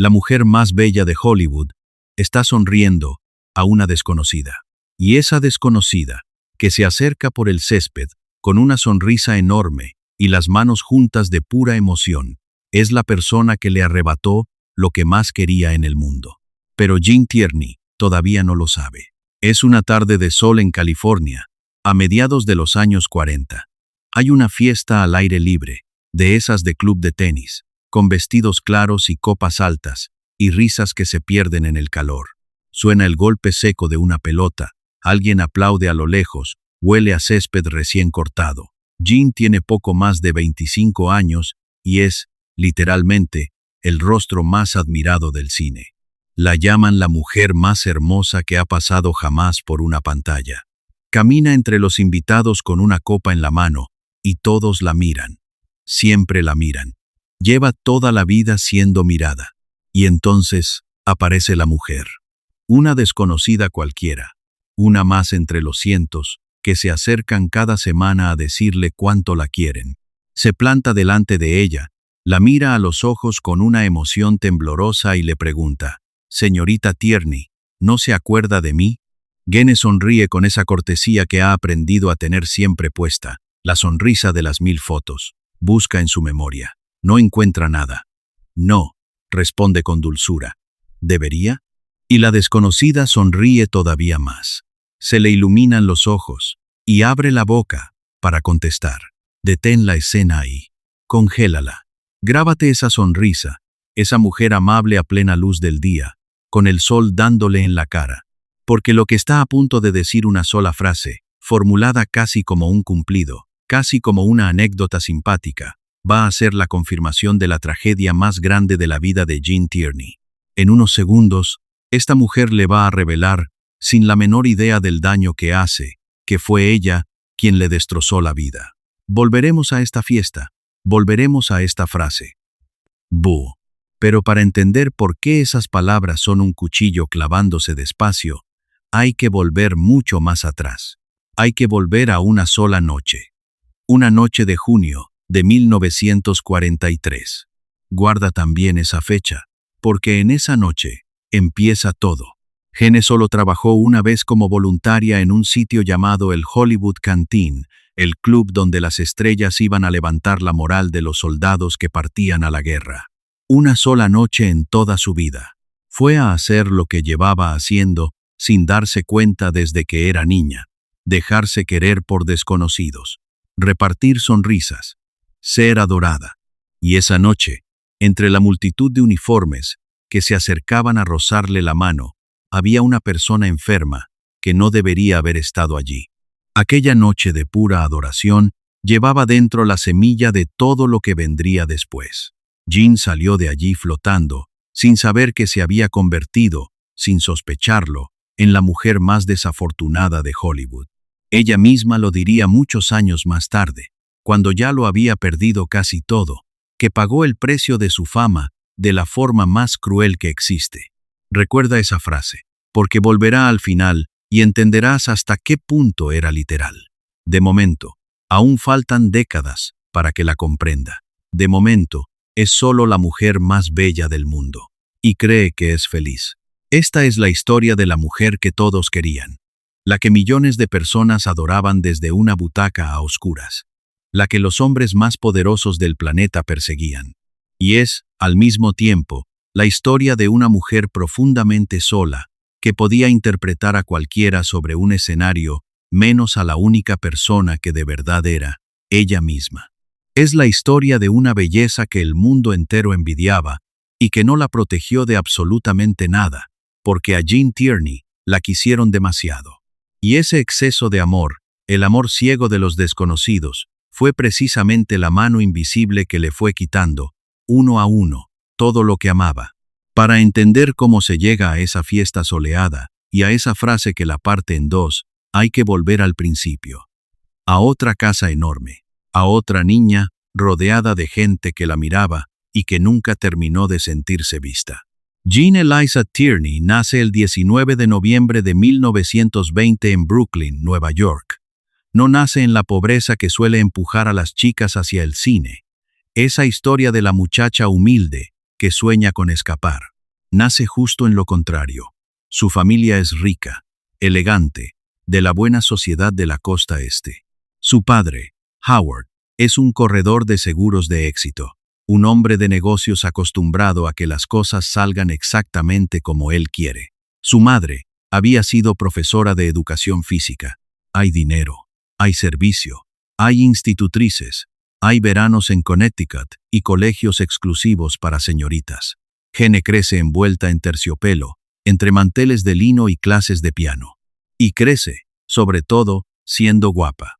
la mujer más bella de Hollywood, está sonriendo a una desconocida. Y esa desconocida, que se acerca por el césped, con una sonrisa enorme y las manos juntas de pura emoción, es la persona que le arrebató lo que más quería en el mundo. Pero Gene Tierney todavía no lo sabe. Es una tarde de sol en California, a mediados de los años 40. Hay una fiesta al aire libre, de esas de club de tenis, con vestidos claros y copas altas, y risas que se pierden en el calor. Suena el golpe seco de una pelota, alguien aplaude a lo lejos, huele a césped recién cortado. Gene tiene poco más de 25 años y es, literalmente, el rostro más admirado del cine. La llaman la mujer más hermosa que ha pasado jamás por una pantalla. Camina entre los invitados con una copa en la mano, y todos la miran. Siempre la miran. Lleva toda la vida siendo mirada. Y entonces aparece la mujer. Una desconocida cualquiera. Una más entre los cientos que se acercan cada semana a decirle cuánto la quieren. Se planta delante de ella, la mira a los ojos con una emoción temblorosa y le pregunta: «Señorita Tierney, ¿no se acuerda de mí?» Gene sonríe con esa cortesía que ha aprendido a tener siempre puesta, la sonrisa de las 1000 fotos. Busca en su memoria. No encuentra nada. «No», responde con dulzura. «¿Debería?» Y la desconocida sonríe todavía más. Se le iluminan los ojos y abre la boca para contestar. Detén la escena ahí. Congélala. Grábate esa sonrisa, esa mujer amable a plena luz del día, con el sol dándole en la cara. Porque lo que está a punto de decir una sola frase, formulada casi como un cumplido, casi como una anécdota simpática, va a ser la confirmación de la tragedia más grande de la vida de Gene Tierney. En unos segundos, esta mujer le va a revelar, sin la menor idea del daño que hace, que fue ella quien le destrozó la vida. Volveremos a esta fiesta, volveremos a esta frase. Buh. Pero para entender por qué esas palabras son un cuchillo clavándose despacio, hay que volver mucho más atrás. Hay que volver a una sola noche. Una noche de junio de 1943. Guarda también esa fecha, porque en esa noche empieza todo. Gene solo trabajó una vez como voluntaria en un sitio llamado el Hollywood Canteen, el club donde las estrellas iban a levantar la moral de los soldados que partían a la guerra. Una sola noche en toda su vida. Fue a hacer lo que llevaba haciendo sin darse cuenta desde que era niña. Dejarse querer por desconocidos. Repartir sonrisas. Ser adorada. Y esa noche, entre la multitud de uniformes que se acercaban a rozarle la mano, había una persona enferma que no debería haber estado allí. Aquella noche de pura adoración llevaba dentro la semilla de todo lo que vendría después. Gene salió de allí flotando, sin saber que se había convertido, sin sospecharlo, en la mujer más desafortunada de Hollywood. Ella misma lo diría muchos años más tarde, cuando ya lo había perdido casi todo, que pagó el precio de su fama de la forma más cruel que existe. Recuerda esa frase, porque volverá al final y entenderás hasta qué punto era literal. De momento, aún faltan décadas para que la comprenda. De momento, es solo la mujer más bella del mundo, y cree que es feliz. Esta es la historia de la mujer que todos querían, la que millones de personas adoraban desde una butaca a oscuras, la que los hombres más poderosos del planeta perseguían. Y es, al mismo tiempo, la historia de una mujer profundamente sola, que podía interpretar a cualquiera sobre un escenario, menos a la única persona que de verdad era, ella misma. Es la historia de una belleza que el mundo entero envidiaba y que no la protegió de absolutamente nada, porque a Gene Tierney la quisieron demasiado. Y ese exceso de amor, el amor ciego de los desconocidos, fue precisamente la mano invisible que le fue quitando, uno a uno, todo lo que amaba. Para entender cómo se llega a esa fiesta soleada y a esa frase que la parte en dos, hay que volver al principio. A otra casa enorme, a otra niña rodeada de gente que la miraba y que nunca terminó de sentirse vista. Gene Eliza Tierney nace el 19 de noviembre de 1920 en Brooklyn, Nueva York. No nace en la pobreza que suele empujar a las chicas hacia el cine. Esa historia de la muchacha humilde, que sueña con escapar. Nace justo en lo contrario. Su familia es rica, elegante, de la buena sociedad de la costa este. Su padre, Howard, es un corredor de seguros de éxito, un hombre de negocios acostumbrado a que las cosas salgan exactamente como él quiere. Su madre había sido profesora de educación física. Hay dinero, hay servicio, hay institutrices, hay veranos en Connecticut y colegios exclusivos para señoritas. Gene crece envuelta en terciopelo, entre manteles de lino y clases de piano. Y crece, sobre todo, siendo guapa.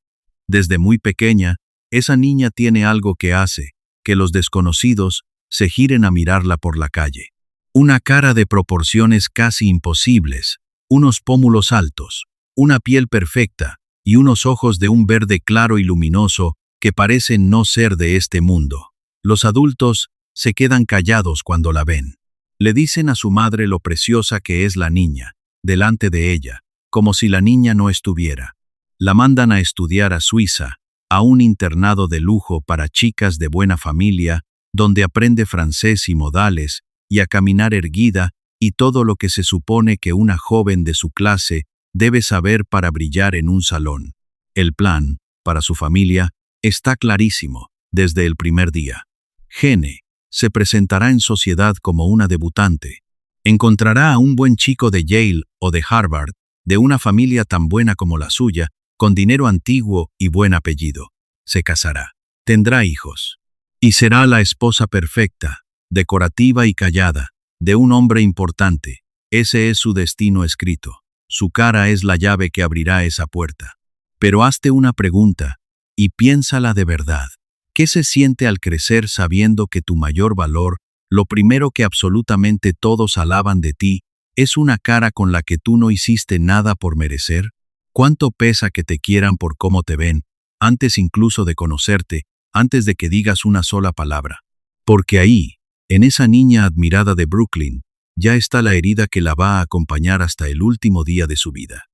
Desde muy pequeña, esa niña tiene algo que hace que los desconocidos se giren a mirarla por la calle. Una cara de proporciones casi imposibles, unos pómulos altos, una piel perfecta y unos ojos de un verde claro y luminoso que parecen no ser de este mundo. Los adultos se quedan callados cuando la ven. Le dicen a su madre lo preciosa que es la niña, delante de ella, como si la niña no estuviera. La mandan a estudiar a Suiza, a un internado de lujo para chicas de buena familia, donde aprende francés y modales, y a caminar erguida y todo lo que se supone que una joven de su clase debe saber para brillar en un salón. El plan, para su familia, está clarísimo desde el primer día. Gene se presentará en sociedad como una debutante. Encontrará a un buen chico de Yale o de Harvard, de una familia tan buena como la suya, con dinero antiguo y buen apellido. Se casará, tendrá hijos, y será la esposa perfecta, decorativa y callada, de un hombre importante. Ese es su destino escrito. Su cara es la llave que abrirá esa puerta. Pero hazte una pregunta, y piénsala de verdad. ¿Qué se siente al crecer sabiendo que tu mayor valor, lo primero que absolutamente todos alaban de ti, es una cara con la que tú no hiciste nada por merecer? ¿Cuánto pesa que te quieran por cómo te ven, antes incluso de conocerte, antes de que digas una sola palabra? Porque ahí, en esa niña admirada de Brooklyn, ya está la herida que la va a acompañar hasta el último día de su vida.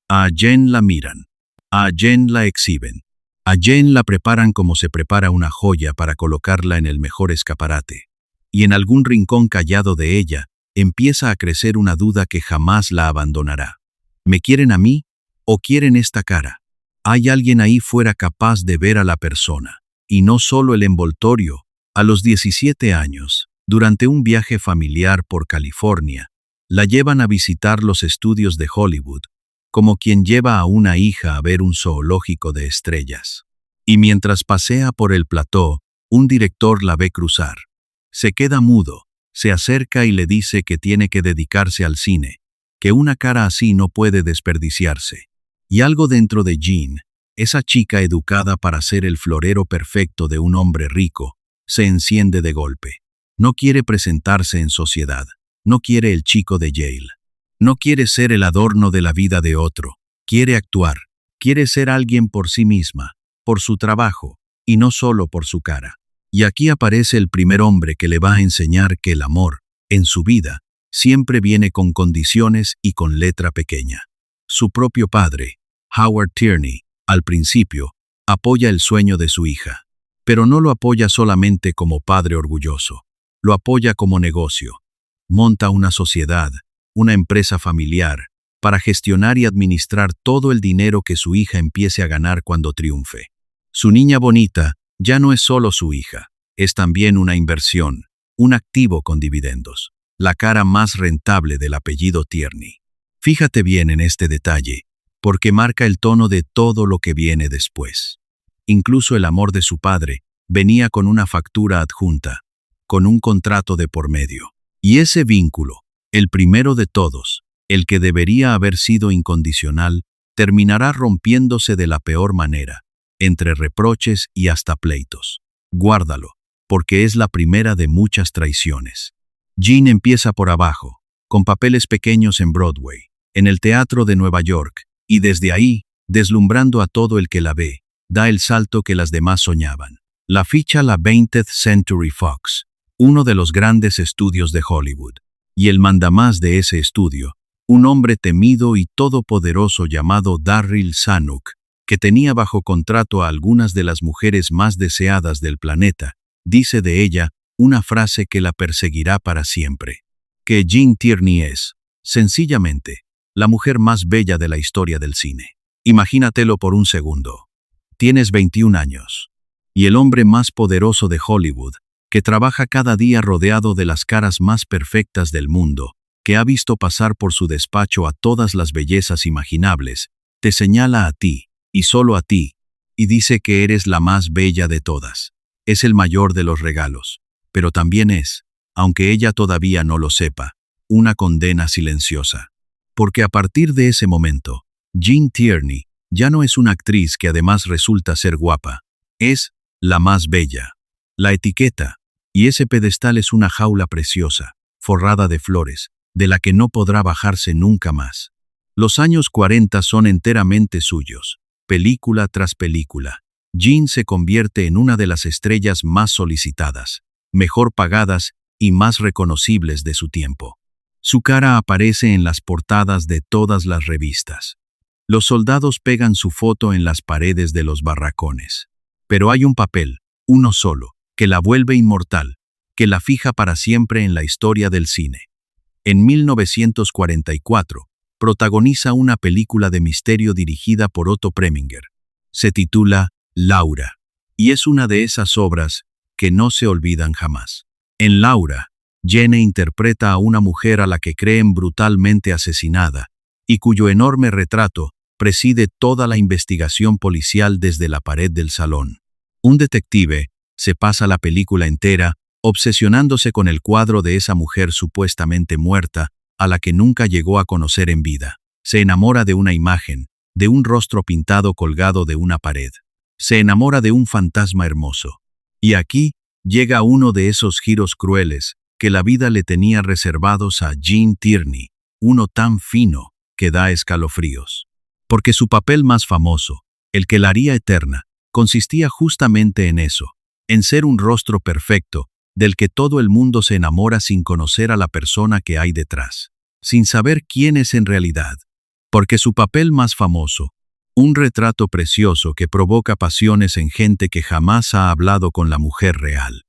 A Jen la miran, a Jen la exhiben, a Jen la preparan como se prepara una joya para colocarla en el mejor escaparate. Y en algún rincón callado de ella, empieza a crecer una duda que jamás la abandonará. ¿Me quieren a mí o quieren esta cara? Hay alguien ahí fuera capaz de ver a la persona, y no solo el envoltorio. A los 17 años, durante un viaje familiar por California, la llevan a visitar los estudios de Hollywood, como quien lleva a una hija a ver un zoológico de estrellas. Y mientras pasea por el plató, un director la ve cruzar. Se queda mudo, se acerca y le dice que tiene que dedicarse al cine, que una cara así no puede desperdiciarse. Y algo dentro de Jean, esa chica educada para ser el florero perfecto de un hombre rico, se enciende de golpe. No quiere presentarse en sociedad, no quiere el chico de Yale. No quiere ser el adorno de la vida de otro, quiere actuar, quiere ser alguien por sí misma, por su trabajo, y no solo por su cara. Y aquí aparece el primer hombre que le va a enseñar que el amor, en su vida, siempre viene con condiciones y con letra pequeña. Su propio padre, Howard Tierney, al principio, apoya el sueño de su hija, pero no lo apoya solamente como padre orgulloso, lo apoya como negocio. Monta una sociedad, una empresa familiar, para gestionar y administrar todo el dinero que su hija empiece a ganar cuando triunfe. Su niña bonita ya no es solo su hija, es también una inversión, un activo con dividendos, la cara más rentable del apellido Tierney. Fíjate bien en este detalle, porque marca el tono de todo lo que viene después. Incluso el amor de su padre venía con una factura adjunta, con un contrato de por medio. Y ese vínculo, el primero de todos, el que debería haber sido incondicional, terminará rompiéndose de la peor manera, entre reproches y hasta pleitos. Guárdalo, porque es la primera de muchas traiciones. Jean empieza por abajo, con papeles pequeños en Broadway, en el Teatro de Nueva York, y desde ahí, deslumbrando a todo el que la ve, da el salto que las demás soñaban. La ficha la 20th Century Fox, uno de los grandes estudios de Hollywood, y el mandamás de ese estudio, un hombre temido y todopoderoso llamado Darryl Zanuck, que tenía bajo contrato a algunas de las mujeres más deseadas del planeta, dice de ella una frase que la perseguirá para siempre. Que Jean Tierney es, sencillamente, la mujer más bella de la historia del cine. Imagínatelo por un segundo. Tienes 21 años. Y el hombre más poderoso de Hollywood, que trabaja cada día rodeado de las caras más perfectas del mundo, que ha visto pasar por su despacho a todas las bellezas imaginables, te señala a ti, y solo a ti, y dice que eres la más bella de todas. Es el mayor de los regalos, pero también es, aunque ella todavía no lo sepa, una condena silenciosa. Porque a partir de ese momento, Jean Tierney ya no es una actriz que además resulta ser guapa, es la más bella. La etiqueta, y ese pedestal es una jaula preciosa, forrada de flores, de la que no podrá bajarse nunca más. Los años 40 son enteramente suyos, película tras película. Jean se convierte en una de las estrellas más solicitadas, mejor pagadas y más reconocibles de su tiempo. Su cara aparece en las portadas de todas las revistas. Los soldados pegan su foto en las paredes de los barracones. Pero hay un papel, uno solo, que la vuelve inmortal, que la fija para siempre en la historia del cine. En 1944, protagoniza una película de misterio dirigida por Otto Preminger. Se titula Laura, y es una de esas obras que no se olvidan jamás. En Laura, Jane interpreta a una mujer a la que creen brutalmente asesinada, y cuyo enorme retrato preside toda la investigación policial desde la pared del salón. Un detective se pasa la película entera obsesionándose con el cuadro de esa mujer supuestamente muerta, a la que nunca llegó a conocer en vida. Se enamora de una imagen, de un rostro pintado colgado de una pared. Se enamora de un fantasma hermoso. Y aquí llega uno de esos giros crueles que la vida le tenía reservados a Jean Tierney, uno tan fino que da escalofríos. Porque su papel más famoso, el que la haría eterna, consistía justamente en eso, en ser un rostro perfecto, del que todo el mundo se enamora sin conocer a la persona que hay detrás, sin saber quién es en realidad. Porque su papel más famoso, un retrato precioso que provoca pasiones en gente que jamás ha hablado con la mujer real.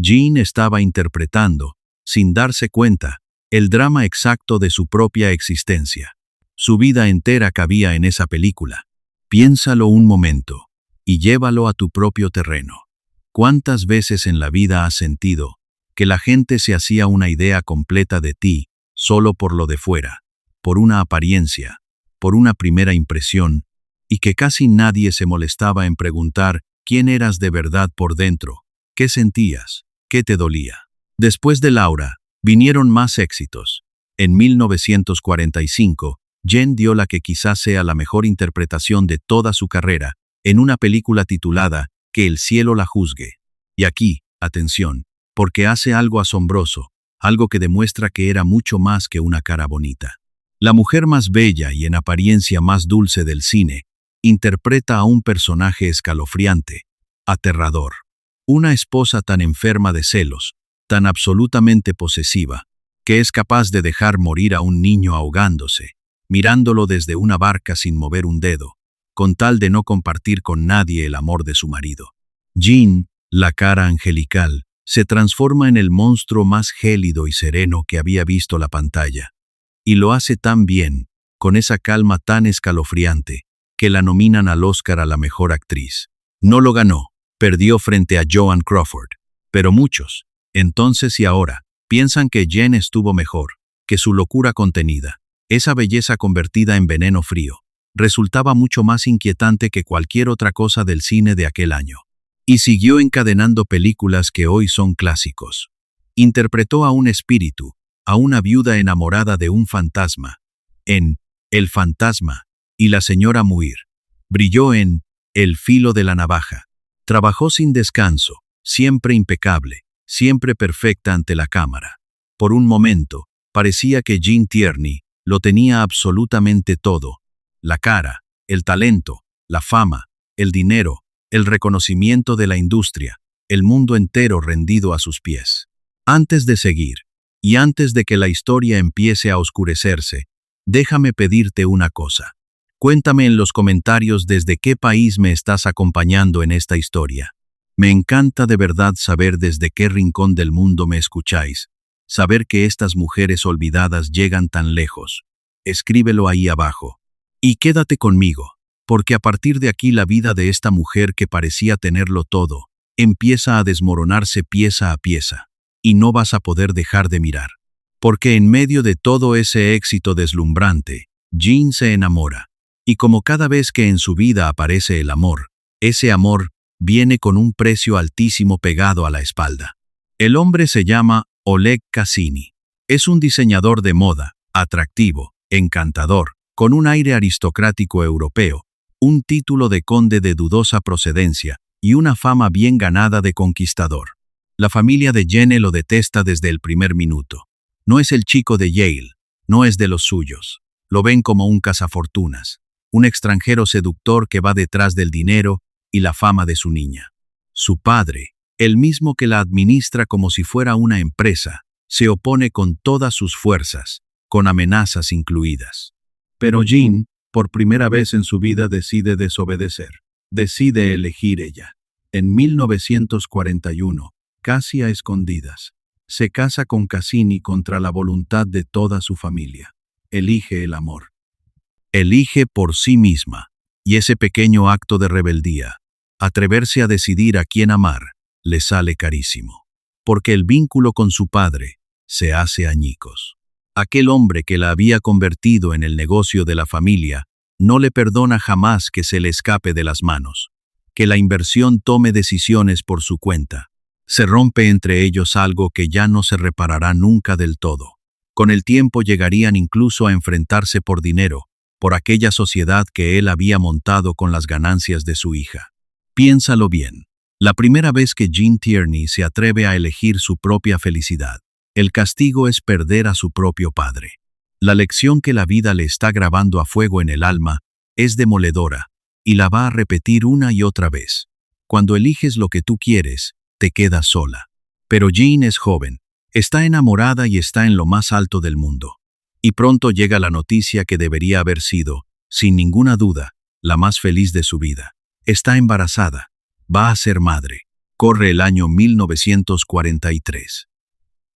Jean estaba interpretando, sin darse cuenta, el drama exacto de su propia existencia. Su vida entera cabía en esa película. Piénsalo un momento, y llévalo a tu propio terreno. ¿Cuántas veces en la vida has sentido que la gente se hacía una idea completa de ti solo por lo de fuera, por una apariencia, por una primera impresión, y que casi nadie se molestaba en preguntar quién eras de verdad por dentro, qué sentías, qué te dolía? Después de Laura, vinieron más éxitos. En 1945, Jen dio la que quizás sea la mejor interpretación de toda su carrera, en una película titulada Que el cielo la juzgue. Y aquí, atención, porque hace algo asombroso, algo que demuestra que era mucho más que una cara bonita. La mujer más bella y en apariencia más dulce del cine, interpreta a un personaje escalofriante, aterrador. Una esposa tan enferma de celos, tan absolutamente posesiva, que es capaz de dejar morir a un niño ahogándose, mirándolo desde una barca sin mover un dedo, con tal de no compartir con nadie el amor de su marido. Jean, la cara angelical, se transforma en el monstruo más gélido y sereno que había visto la pantalla. Y lo hace tan bien, con esa calma tan escalofriante, que la nominan al Oscar a la mejor actriz. No lo ganó, perdió frente a Joan Crawford, pero muchos, entonces y ahora, piensan que Jen estuvo mejor, que su locura contenida, esa belleza convertida en veneno frío, resultaba mucho más inquietante que cualquier otra cosa del cine de aquel año. Y siguió encadenando películas que hoy son clásicos. Interpretó a un espíritu, a una viuda enamorada de un fantasma, en El fantasma y la señora Muir. Brilló en El filo de la navaja. Trabajó sin descanso, siempre impecable, siempre perfecta ante la cámara. Por un momento, parecía que Jean Tierney lo tenía absolutamente todo: la cara, el talento, la fama, el dinero, el reconocimiento de la industria, el mundo entero rendido a sus pies. Antes de seguir, y antes de que la historia empiece a oscurecerse, déjame pedirte una cosa. Cuéntame en los comentarios desde qué país me estás acompañando en esta historia. Me encanta de verdad saber desde qué rincón del mundo me escucháis, saber que estas mujeres olvidadas llegan tan lejos. Escríbelo ahí abajo. Y quédate conmigo, porque a partir de aquí la vida de esta mujer que parecía tenerlo todo, empieza a desmoronarse pieza a pieza, y no vas a poder dejar de mirar. Porque en medio de todo ese éxito deslumbrante, Jean se enamora, y como cada vez que en su vida aparece el amor, ese amor viene con un precio altísimo pegado a la espalda. El hombre se llama Oleg Cassini. Es un diseñador de moda, atractivo, encantador, con un aire aristocrático europeo, un título de conde de dudosa procedencia y una fama bien ganada de conquistador. La familia de Jenny lo detesta desde el primer minuto. No es el chico de Yale, no es de los suyos. Lo ven como un cazafortunas, un extranjero seductor que va detrás del dinero y la fama de su niña. Su padre, el mismo que la administra como si fuera una empresa, se opone con todas sus fuerzas, con amenazas incluidas. Pero Jean, por primera vez en su vida, decide desobedecer. Decide elegir ella. En 1941, casi a escondidas, se casa con Cassini contra la voluntad de toda su familia. Elige el amor. Elige por sí misma. Y ese pequeño acto de rebeldía, atreverse a decidir a quién amar, le sale carísimo. Porque el vínculo con su padre se hace añicos. Aquel hombre que la había convertido en el negocio de la familia no le perdona jamás que se le escape de las manos, que la inversión tome decisiones por su cuenta. Se rompe entre ellos algo que ya no se reparará nunca del todo. Con el tiempo llegarían incluso a enfrentarse por dinero, por aquella sociedad que él había montado con las ganancias de su hija. Piénsalo bien. La primera vez que Jean Tierney se atreve a elegir su propia felicidad, el castigo es perder a su propio padre. La lección que la vida le está grabando a fuego en el alma es demoledora, y la va a repetir una y otra vez. Cuando eliges lo que tú quieres, te quedas sola. Pero Jean es joven, está enamorada y está en lo más alto del mundo. Y pronto llega la noticia que debería haber sido, sin ninguna duda, la más feliz de su vida. Está embarazada. Va a ser madre. Corre el año 1943.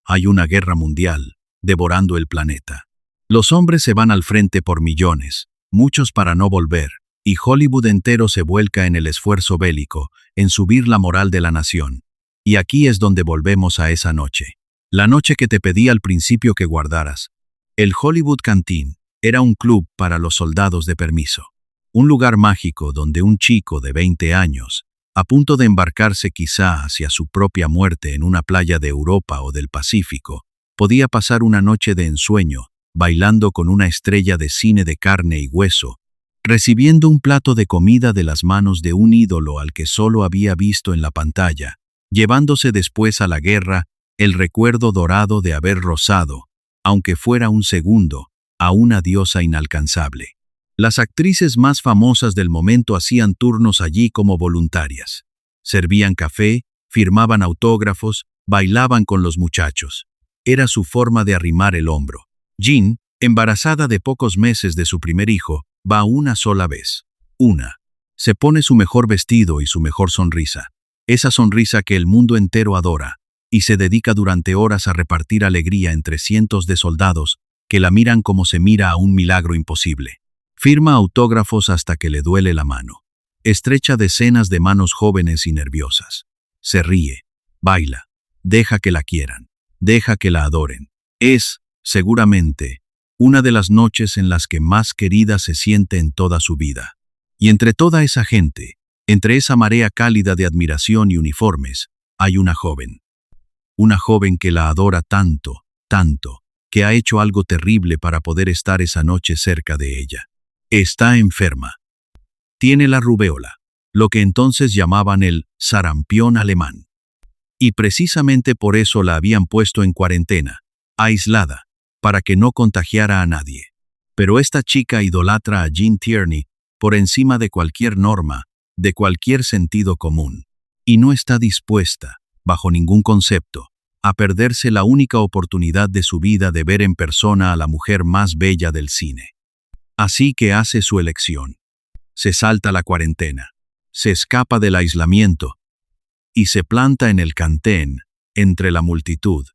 Hay una guerra mundial, devorando el planeta. Los hombres se van al frente por millones, muchos para no volver, y Hollywood entero se vuelca en el esfuerzo bélico, en subir la moral de la nación. Y aquí es donde volvemos a esa noche. La noche que te pedí al principio que guardaras. El Hollywood Canteen era un club para los soldados de permiso. Un lugar mágico donde un chico de 20 años, a punto de embarcarse quizá hacia su propia muerte en una playa de Europa o del Pacífico, podía pasar una noche de ensueño, bailando con una estrella de cine de carne y hueso, recibiendo un plato de comida de las manos de un ídolo al que solo había visto en la pantalla, llevándose después a la guerra el recuerdo dorado de haber rozado, aunque fuera un segundo, a una diosa inalcanzable. Las actrices más famosas del momento hacían turnos allí como voluntarias. Servían café, firmaban autógrafos, bailaban con los muchachos. Era su forma de arrimar el hombro. Jean, embarazada de pocos meses de su primer hijo, va una sola vez. Una. Se pone su mejor vestido y su mejor sonrisa. Esa sonrisa que el mundo entero adora, y se dedica durante horas a repartir alegría entre cientos de soldados que la miran como se mira a un milagro imposible. Firma autógrafos hasta que le duele la mano. Estrecha decenas de manos jóvenes y nerviosas. Se ríe, baila, deja que la quieran, deja que la adoren. Es, seguramente, una de las noches en las que más querida se siente en toda su vida. Y entre toda esa gente, entre esa marea cálida de admiración y uniformes, hay una joven. Una joven que la adora tanto, tanto, que ha hecho algo terrible para poder estar esa noche cerca de ella. Está enferma. Tiene la rubéola, lo que entonces llamaban el sarampión alemán. Y precisamente por eso la habían puesto en cuarentena, aislada, para que no contagiara a nadie. Pero esta chica idolatra a Jean Tierney por encima de cualquier norma, de cualquier sentido común, y no está dispuesta, bajo ningún concepto, a perderse la única oportunidad de su vida de ver en persona a la mujer más bella del cine. Así que hace su elección. Se salta la cuarentena. Se escapa del aislamiento. y se planta en el cantén, entre la multitud,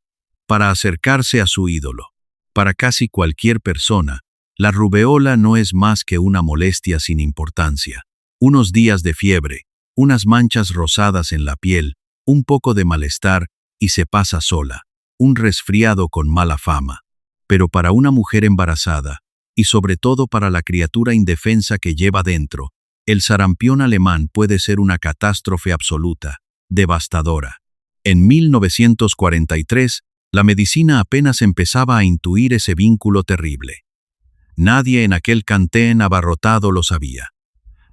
para acercarse a su ídolo. Para casi cualquier persona, la rubeola no es más que una molestia sin importancia. Unos días de fiebre, unas manchas rosadas en la piel, un poco de malestar y se pasa sola, un resfriado con mala fama. Pero para una mujer embarazada, y sobre todo para la criatura indefensa que lleva dentro, el sarampión alemán puede ser una catástrofe absoluta, devastadora. En 1943, la medicina apenas empezaba a intuir ese vínculo terrible. Nadie en aquel cantén abarrotado lo sabía.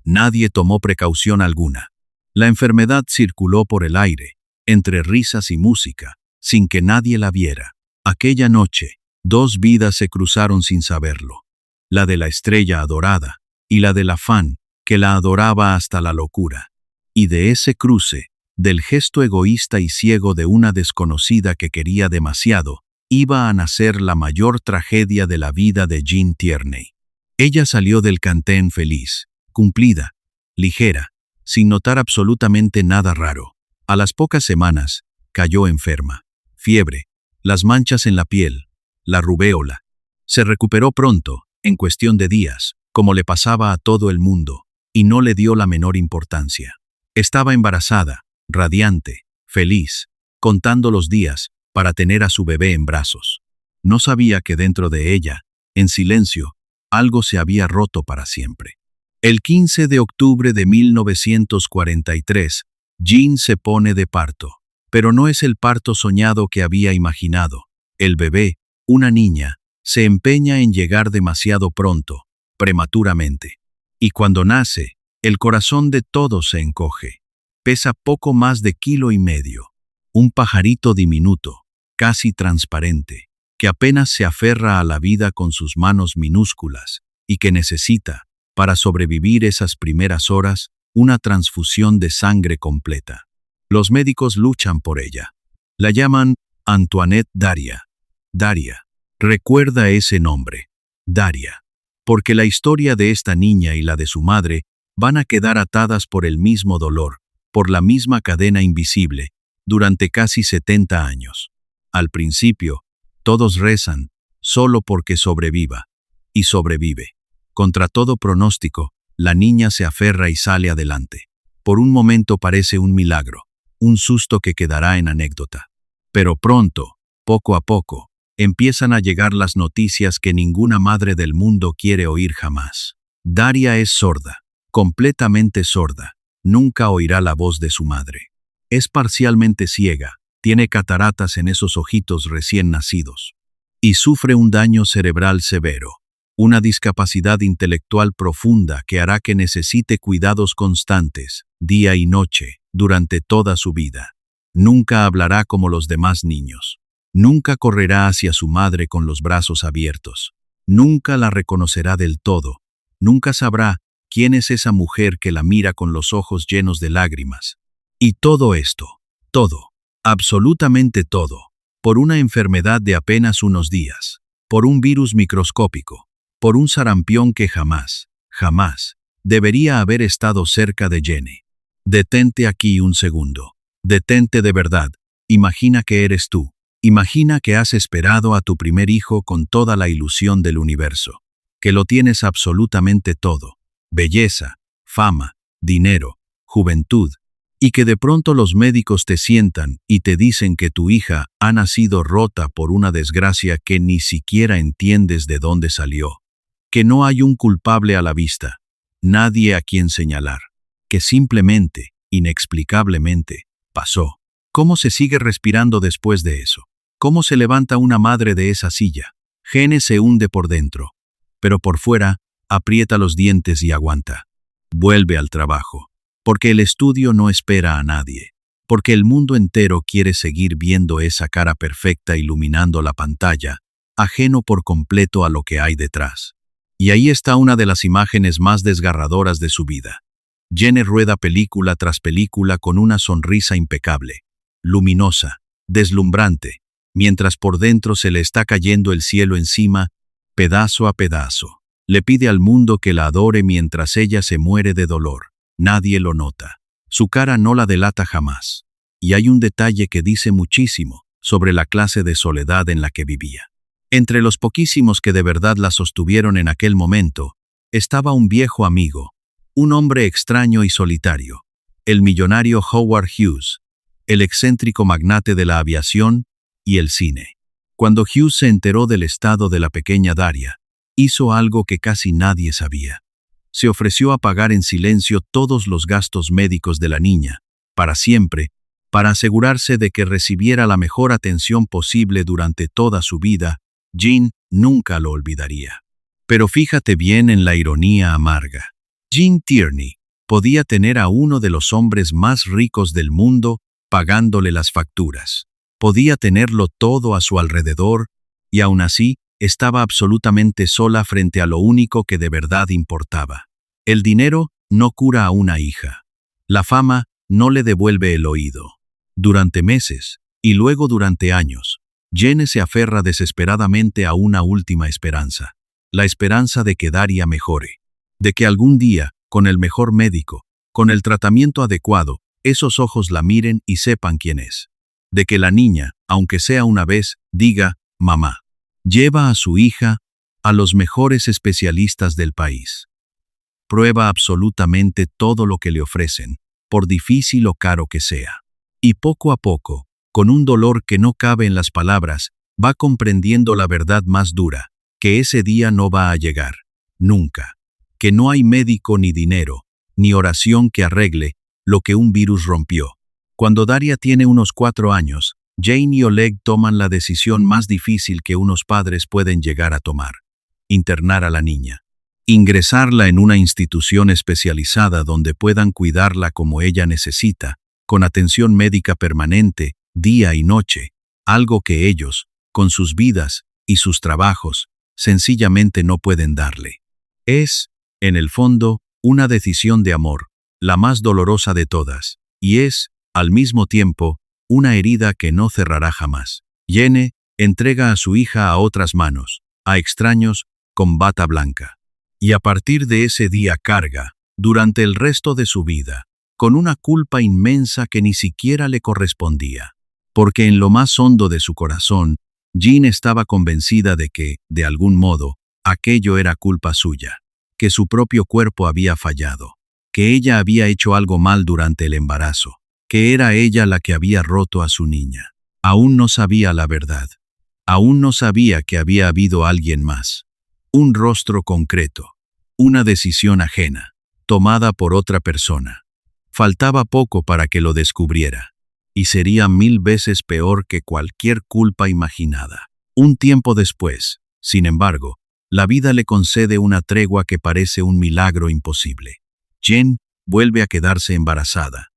Nadie tomó precaución alguna. La enfermedad circuló por el aire, entre risas y música, sin que nadie la viera. Aquella noche, dos vidas se cruzaron sin saberlo. La de la estrella adorada y la del afán, que la adoraba hasta la locura. Y de ese cruce, del gesto egoísta y ciego de una desconocida que quería demasiado, iba a nacer la mayor tragedia de la vida de Jean Tierney. Ella salió del cantén feliz, cumplida, ligera, sin notar absolutamente nada raro. A las pocas semanas, cayó enferma. Fiebre, las manchas en la piel, la rubéola. Se recuperó pronto, en cuestión de días, como le pasaba a todo el mundo, y no le dio la menor importancia. Estaba embarazada, radiante, feliz, contando los días para tener a su bebé en brazos. No sabía que dentro de ella, en silencio, algo se había roto para siempre. El 15 de octubre de 1943, Jean se pone de parto. Pero no es el parto soñado que había imaginado. El bebé, una niña, se empeña en llegar demasiado pronto, prematuramente. Y cuando nace, el corazón de todos se encoge. Pesa poco más de 1,5 kilos. Un pajarito diminuto, casi transparente, que apenas se aferra a la vida con sus manos minúsculas y que necesita, para sobrevivir esas primeras horas, una transfusión de sangre completa. Los médicos luchan por ella. La llaman Antoinette Daria. Daria. Recuerda ese nombre. Daria. Porque la historia de esta niña y la de su madre van a quedar atadas por el mismo dolor, por la misma cadena invisible, durante casi 70 años. Al principio, todos rezan, solo porque sobreviva. Y sobrevive. Contra todo pronóstico, la niña se aferra y sale adelante. Por un momento parece un milagro, un susto que quedará en anécdota. Pero pronto, poco a poco, empiezan a llegar las noticias que ninguna madre del mundo quiere oír jamás. Daria es sorda, completamente sorda. Nunca oirá la voz de su madre. Es parcialmente ciega, tiene cataratas en esos ojitos recién nacidos. Y sufre un daño cerebral severo, una discapacidad intelectual profunda que hará que necesite cuidados constantes, día y noche, durante toda su vida. Nunca hablará como los demás niños. Nunca correrá hacia su madre con los brazos abiertos. Nunca la reconocerá del todo. Nunca sabrá quién es esa mujer que la mira con los ojos llenos de lágrimas. Y todo esto, todo, absolutamente todo, por una enfermedad de apenas unos días, por un virus microscópico, por un sarampión que jamás, jamás, debería haber estado cerca de Jenny. Detente aquí un segundo. Detente de verdad. Imagina que eres tú. Imagina que has esperado a tu primer hijo con toda la ilusión del universo, que lo tienes absolutamente todo. Belleza, fama, dinero, juventud, y que de pronto los médicos te sientan y te dicen que tu hija ha nacido rota por una desgracia que ni siquiera entiendes de dónde salió, que no hay un culpable a la vista, nadie a quien señalar, que simplemente, inexplicablemente, pasó. ¿Cómo se sigue respirando después de eso? ¿Cómo se levanta una madre de esa silla? Gene se hunde por dentro, pero por fuera, aprieta los dientes y aguanta. Vuelve al trabajo, porque el estudio no espera a nadie, porque el mundo entero quiere seguir viendo esa cara perfecta iluminando la pantalla, ajeno por completo a lo que hay detrás. Y ahí está una de las imágenes más desgarradoras de su vida. Jenny rueda película tras película con una sonrisa impecable, luminosa, deslumbrante, mientras por dentro se le está cayendo el cielo encima, pedazo a pedazo. Le pide al mundo que la adore mientras ella se muere de dolor. Nadie lo nota. Su cara no la delata jamás. y hay un detalle que dice muchísimo sobre la clase de soledad en la que vivía. Entre los poquísimos que de verdad la sostuvieron en aquel momento, estaba un viejo amigo, un hombre extraño y solitario, el millonario Howard Hughes, el excéntrico magnate de la aviación y el cine. Cuando Hughes se enteró del estado de la pequeña Daria, hizo algo que casi nadie sabía. Se ofreció a pagar en silencio todos los gastos médicos de la niña, para siempre, para asegurarse de que recibiera la mejor atención posible durante toda su vida. Jean nunca lo olvidaría. Pero fíjate bien en la ironía amarga. Jean Tierney podía tener a uno de los hombres más ricos del mundo pagándole las facturas. Podía tenerlo todo a su alrededor, y aún así estaba absolutamente sola frente a lo único que de verdad importaba. El dinero no cura a una hija. La fama no le devuelve el oído. Durante meses, y luego durante años, Jane se aferra desesperadamente a una última esperanza. La esperanza de que Daria mejore. De que algún día, con el mejor médico, con el tratamiento adecuado, esos ojos la miren y sepan quién es. De que la niña, aunque sea una vez, diga, mamá. Lleva a su hija a los mejores especialistas del país. Prueba absolutamente todo lo que le ofrecen, por difícil o caro que sea. Y poco a poco, con un dolor que no cabe en las palabras, va comprendiendo la verdad más dura, que ese día no va a llegar, nunca. Que no hay médico ni dinero, ni oración que arregle lo que un virus rompió. Cuando Daria tiene unos 4 años, Jane y Oleg toman la decisión más difícil que unos padres pueden llegar a tomar: internar a la niña. Ingresarla en una institución especializada donde puedan cuidarla como ella necesita, con atención médica permanente, día y noche, algo que ellos, con sus vidas y sus trabajos, sencillamente no pueden darle. Es, en el fondo, una decisión de amor, la más dolorosa de todas, y es, al mismo tiempo, una herida que no cerrará jamás. Jane entrega a su hija a otras manos, a extraños, con bata blanca. Y a partir de ese día carga, durante el resto de su vida, con una culpa inmensa que ni siquiera le correspondía. Porque en lo más hondo de su corazón, Jean estaba convencida de que, de algún modo, aquello era culpa suya, que su propio cuerpo había fallado, que ella había hecho algo mal durante el embarazo, que era ella la que había roto a su niña. Aún no sabía la verdad. Aún no sabía que había habido alguien más. Un rostro concreto, una decisión ajena, tomada por otra persona. Faltaba poco para que lo descubriera, y sería 1000 veces peor que cualquier culpa imaginada. Un tiempo después, sin embargo, la vida le concede una tregua que parece un milagro imposible. Jane vuelve a quedarse embarazada,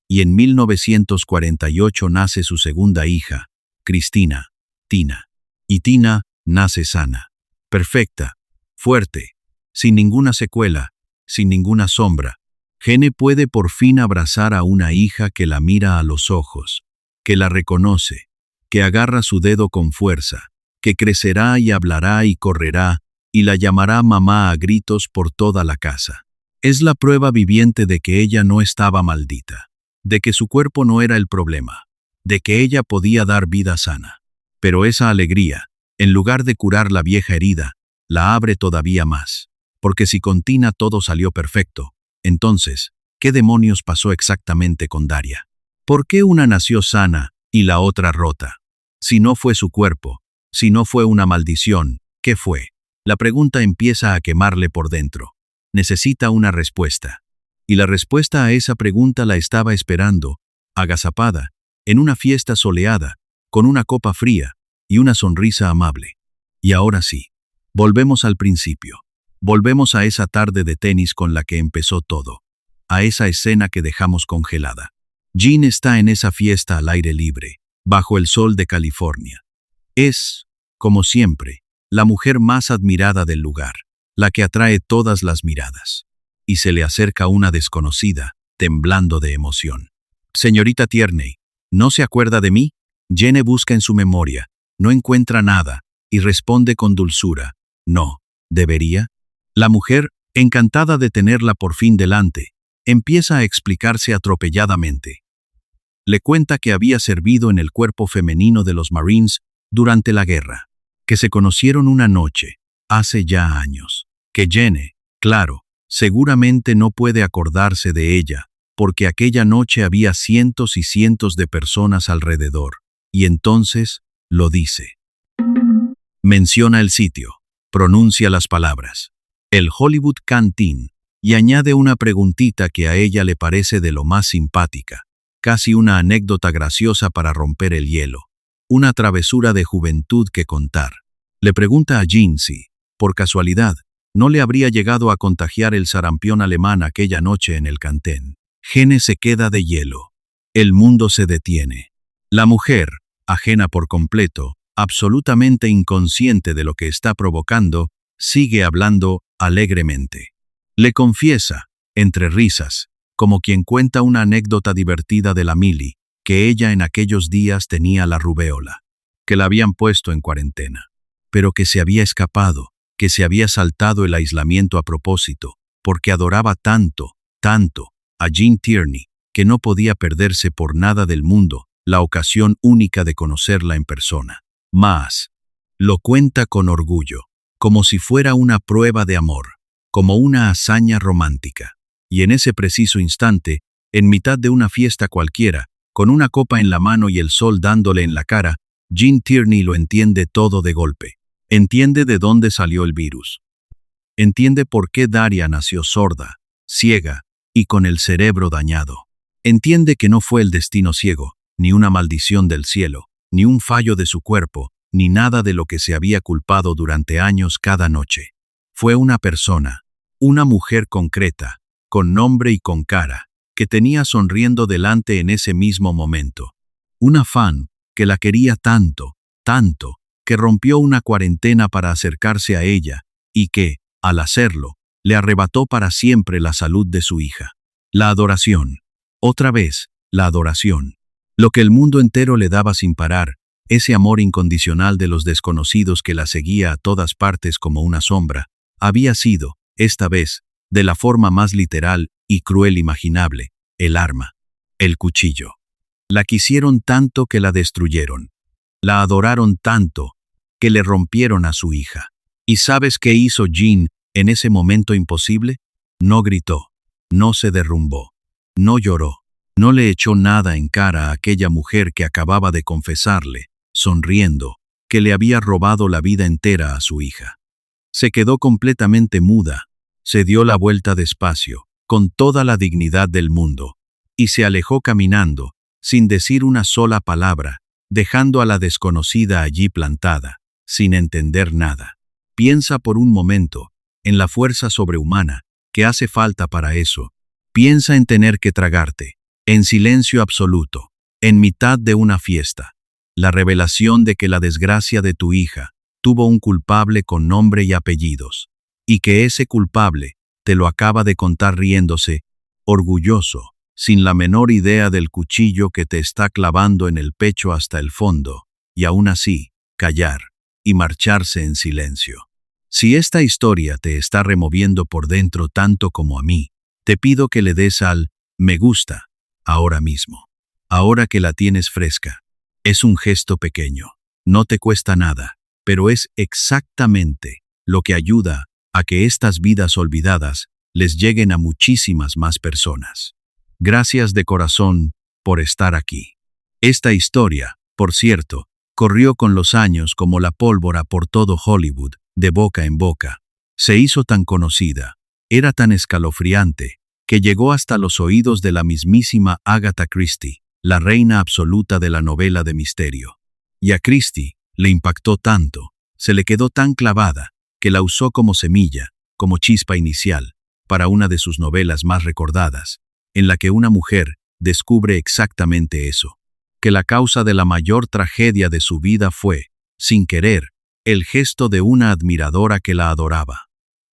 y en 1948 nace su segunda hija, Cristina, Tina. Y Tina nace sana, perfecta, fuerte, sin ninguna secuela, sin ninguna sombra. Jane puede por fin abrazar a una hija que la mira a los ojos, que la reconoce, que agarra su dedo con fuerza, que crecerá y hablará y correrá, y la llamará mamá a gritos por toda la casa. Es la prueba viviente de que ella no estaba maldita, de que su cuerpo no era el problema, de que ella podía dar vida sana. Pero esa alegría, en lugar de curar la vieja herida, la abre todavía más. Porque si con Tina todo salió perfecto, entonces, ¿qué demonios pasó exactamente con Daria? ¿Por qué una nació sana y la otra rota? Si no fue su cuerpo, si no fue una maldición, ¿qué fue? La pregunta empieza a quemarle por dentro. Necesita una respuesta. Y la respuesta a esa pregunta la estaba esperando, agazapada, en una fiesta soleada, con una copa fría y una sonrisa amable. Y ahora sí, volvemos al principio. Volvemos a esa tarde de tenis con la que empezó todo, a esa escena que dejamos congelada. Jean está en esa fiesta al aire libre, bajo el sol de California. Es, como siempre, la mujer más admirada del lugar, la que atrae todas las miradas. Y se le acerca una desconocida, temblando de emoción. Señorita Tierney, ¿no se acuerda de mí? Jane busca en su memoria, no encuentra nada, y responde con dulzura, no, ¿debería? La mujer, encantada de tenerla por fin delante, empieza a explicarse atropelladamente. Le cuenta que había servido en el cuerpo femenino de los Marines durante la guerra, que se conocieron una noche, hace ya años, que Jenny, claro, seguramente no puede acordarse de ella, porque aquella noche había cientos y cientos de personas alrededor, y entonces lo dice. Menciona el sitio, pronuncia las palabras, el Hollywood Canteen, y añade una preguntita que a ella le parece de lo más simpática, casi una anécdota graciosa para romper el hielo, una travesura de juventud que contar. Le pregunta a Jean si, por casualidad, no le habría llegado a contagiar el sarampión alemán aquella noche en el Canteen. Jenny se queda de hielo. El mundo se detiene. La mujer, ajena por completo, absolutamente inconsciente de lo que está provocando, sigue hablando alegremente. Le confiesa, entre risas, como quien cuenta una anécdota divertida de la mili, que ella en aquellos días tenía la rubéola, que la habían puesto en cuarentena, pero que se había escapado, que se había saltado el aislamiento a propósito, porque adoraba tanto, tanto, a Jean Tierney, que no podía perderse por nada del mundo la ocasión única de conocerla en persona. Más, lo cuenta con orgullo, como si fuera una prueba de amor, como una hazaña romántica. Y en ese preciso instante, en mitad de una fiesta cualquiera, con una copa en la mano y el sol dándole en la cara, Jean Tierney lo entiende todo de golpe. Entiende de dónde salió el virus. Entiende por qué Daria nació sorda, ciega y con el cerebro dañado. Entiende que no fue el destino ciego, ni una maldición del cielo, ni un fallo de su cuerpo, ni nada de lo que se había culpado durante años cada noche. Fue una persona, una mujer concreta, con nombre y con cara, que tenía sonriendo delante en ese mismo momento. Una fan que la quería tanto, tanto, que rompió una cuarentena para acercarse a ella, y que, al hacerlo, le arrebató para siempre la salud de su hija. La adoración. Otra vez, la adoración. Lo que el mundo entero le daba sin parar, ese amor incondicional de los desconocidos que la seguía a todas partes como una sombra, había sido, esta vez, de la forma más literal y cruel imaginable, el arma, el cuchillo. La quisieron tanto que la destruyeron. La adoraron tanto que le rompieron a su hija. ¿Y sabes qué hizo Jean en ese momento imposible? No gritó, no se derrumbó, no lloró, no le echó nada en cara a aquella mujer que acababa de confesarle, sonriendo, que le había robado la vida entera a su hija. Se quedó completamente muda, se dio la vuelta despacio, con toda la dignidad del mundo, y se alejó caminando, sin decir una sola palabra, dejando a la desconocida allí plantada, sin entender nada. Piensa por un momento en la fuerza sobrehumana que hace falta para eso. Piensa en tener que tragarte, en silencio absoluto, en mitad de una fiesta, la revelación de que la desgracia de tu hija tuvo un culpable con nombre y apellidos, y que ese culpable te lo acaba de contar riéndose, orgulloso, sin la menor idea del cuchillo que te está clavando en el pecho hasta el fondo, y aún así, callar y marcharse en silencio. Si esta historia te está removiendo por dentro tanto como a mí, te pido que le des al me gusta ahora mismo, ahora que la tienes fresca. Es un gesto pequeño, no te cuesta nada, pero es exactamente lo que ayuda a que estas vidas olvidadas les lleguen a muchísimas más personas. Gracias de corazón por estar aquí. Esta historia, por cierto, corrió con los años como la pólvora por todo Hollywood, de boca en boca. Se hizo tan conocida, era tan escalofriante, que llegó hasta los oídos de la mismísima Agatha Christie, la reina absoluta de la novela de misterio. Y a Christie le impactó tanto, se le quedó tan clavada, que la usó como semilla, como chispa inicial, para una de sus novelas más recordadas, en la que una mujer descubre exactamente eso, que la causa de la mayor tragedia de su vida fue, sin querer, el gesto de una admiradora que la adoraba.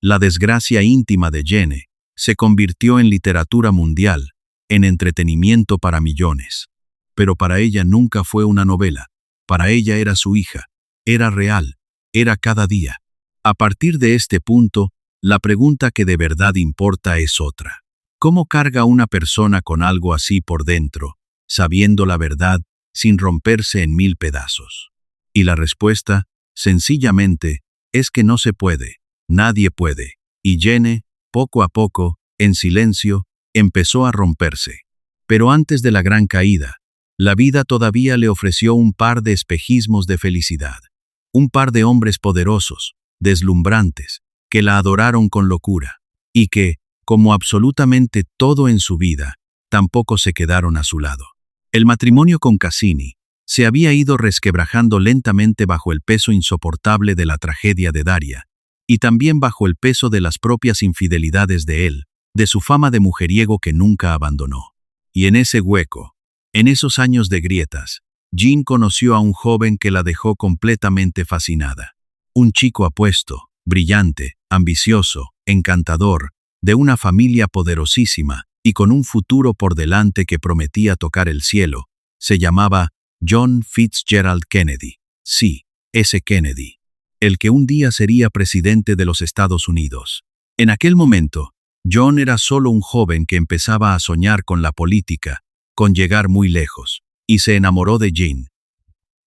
La desgracia íntima de Jenny se convirtió en literatura mundial, en entretenimiento para millones. Pero para ella nunca fue una novela, para ella era su hija, era real, era cada día. A partir de este punto, la pregunta que de verdad importa es otra. ¿Cómo carga una persona con algo así por dentro, sabiendo la verdad, sin romperse en 1000 pedazos? Y la respuesta, sencillamente, es que no se puede, nadie puede. Y Jane, poco a poco, en silencio, empezó a romperse. Pero antes de la gran caída, la vida todavía le ofreció un par de espejismos de felicidad. Un par de hombres poderosos, deslumbrantes, que la adoraron con locura, y que, como absolutamente todo en su vida, tampoco se quedaron a su lado. El matrimonio con Cassini se había ido resquebrajando lentamente bajo el peso insoportable de la tragedia de Daria, y también bajo el peso de las propias infidelidades de él, de su fama de mujeriego que nunca abandonó. Y en ese hueco, en esos años de grietas, Jean conoció a un joven que la dejó completamente fascinada. Un chico apuesto, brillante, ambicioso, encantador, de una familia poderosísima y con un futuro por delante que prometía tocar el cielo. Se llamaba John Fitzgerald Kennedy. Sí, ese Kennedy. El que un día sería presidente de los Estados Unidos. En aquel momento, John era solo un joven que empezaba a soñar con la política, con llegar muy lejos, y se enamoró de Jean.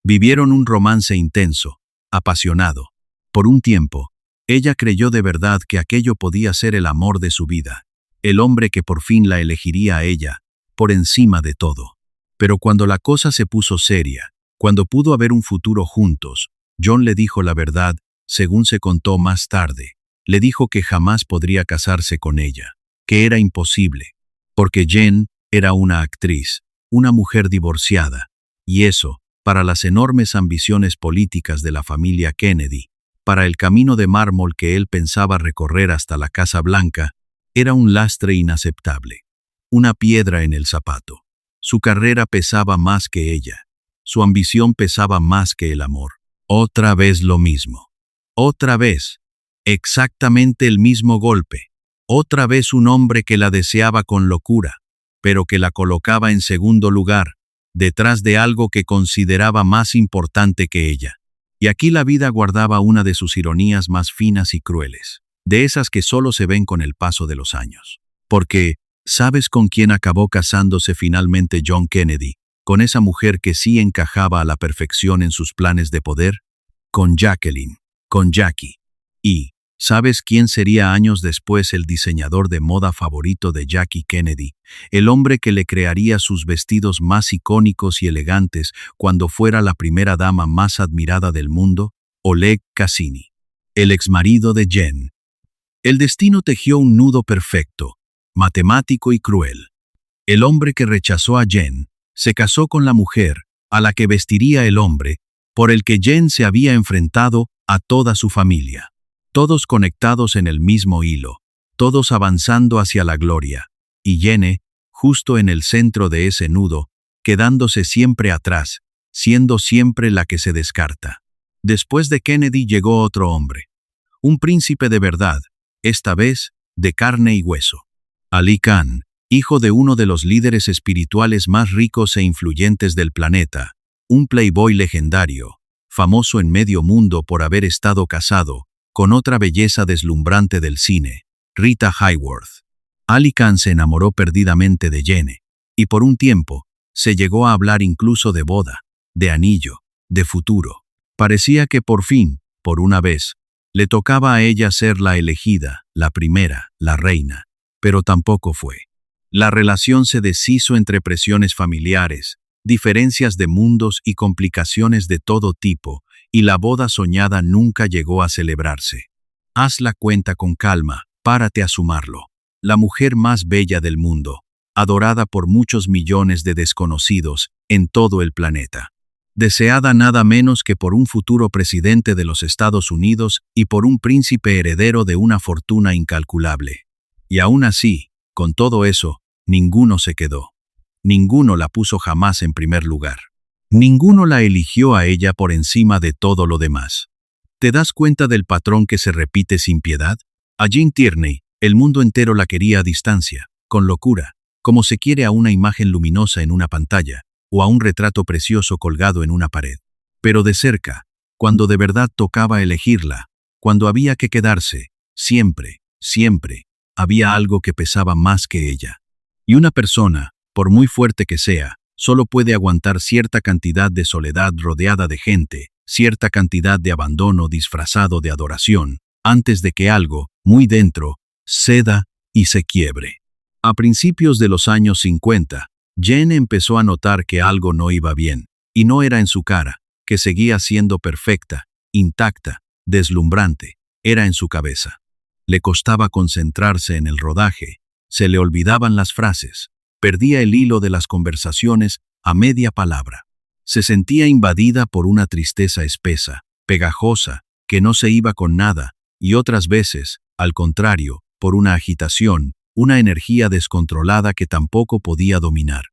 Vivieron un romance intenso, apasionado. Por un tiempo, ella creyó de verdad que aquello podía ser el amor de su vida, el hombre que por fin la elegiría a ella, por encima de todo. Pero cuando la cosa se puso seria, cuando pudo haber un futuro juntos, John le dijo la verdad, según se contó más tarde. Le dijo que jamás podría casarse con ella, que era imposible, porque Jen era una actriz, una mujer divorciada, y eso, para las enormes ambiciones políticas de la familia Kennedy, para el camino de mármol que él pensaba recorrer hasta la Casa Blanca, era un lastre inaceptable, una piedra en el zapato. Su carrera pesaba más que ella, su ambición pesaba más que el amor. Otra vez lo mismo. Otra vez. Exactamente el mismo golpe. Otra vez un hombre que la deseaba con locura, pero que la colocaba en segundo lugar, detrás de algo que consideraba más importante que ella. Y aquí la vida guardaba una de sus ironías más finas y crueles, de esas que solo se ven con el paso de los años. Porque, ¿sabes con quién acabó casándose finalmente John Kennedy? Con esa mujer que sí encajaba a la perfección en sus planes de poder. Con Jacqueline, con Jackie. Y, ¿sabes quién sería años después el diseñador de moda favorito de Jackie Kennedy? El hombre que le crearía sus vestidos más icónicos y elegantes cuando fuera la primera dama más admirada del mundo, Oleg Cassini, el exmarido de Jen. El destino tejió un nudo perfecto, matemático y cruel. El hombre que rechazó a Jen se casó con la mujer a la que vestiría el hombre por el que Jen se había enfrentado a toda su familia. Todos conectados en el mismo hilo, todos avanzando hacia la gloria, y Jene, justo en el centro de ese nudo, quedándose siempre atrás, siendo siempre la que se descarta. Después de Kennedy llegó otro hombre, un príncipe de verdad, esta vez de carne y hueso. Ali Khan, hijo de uno de los líderes espirituales más ricos e influyentes del planeta, un playboy legendario, famoso en medio mundo por haber estado casado con otra belleza deslumbrante del cine, Rita Hayworth. Ali Khan se enamoró perdidamente de Jene, y por un tiempo se llegó a hablar incluso de boda, de anillo, de futuro. Parecía que por fin, por una vez, le tocaba a ella ser la elegida, la primera, la reina, pero tampoco fue. La relación se deshizo entre presiones familiares, diferencias de mundos y complicaciones de todo tipo, y la boda soñada nunca llegó a celebrarse. Haz la cuenta con calma, párate a sumarlo. La mujer más bella del mundo, adorada por muchos millones de desconocidos en todo el planeta. Deseada nada menos que por un futuro presidente de los Estados Unidos y por un príncipe heredero de una fortuna incalculable. Y aún así, con todo eso, ninguno se quedó. Ninguno la puso jamás en primer lugar. Ninguno la eligió a ella por encima de todo lo demás. ¿Te das cuenta del patrón que se repite sin piedad? A Jean Tierney, el mundo entero la quería a distancia, con locura, como se quiere a una imagen luminosa en una pantalla, o a un retrato precioso colgado en una pared. Pero de cerca, cuando de verdad tocaba elegirla, cuando había que quedarse, siempre, siempre, había algo que pesaba más que ella. Y una persona, por muy fuerte que sea, solo puede aguantar cierta cantidad de soledad rodeada de gente, cierta cantidad de abandono disfrazado de adoración, antes de que algo, muy dentro, ceda y se quiebre. A principios de los años 50, Jen empezó a notar que algo no iba bien, y no era en su cara, que seguía siendo perfecta, intacta, deslumbrante, era en su cabeza. Le costaba concentrarse en el rodaje, se le olvidaban las frases, perdía el hilo de las conversaciones a media palabra. Se sentía invadida por una tristeza espesa, pegajosa, que no se iba con nada, y otras veces, al contrario, por una agitación, una energía descontrolada que tampoco podía dominar.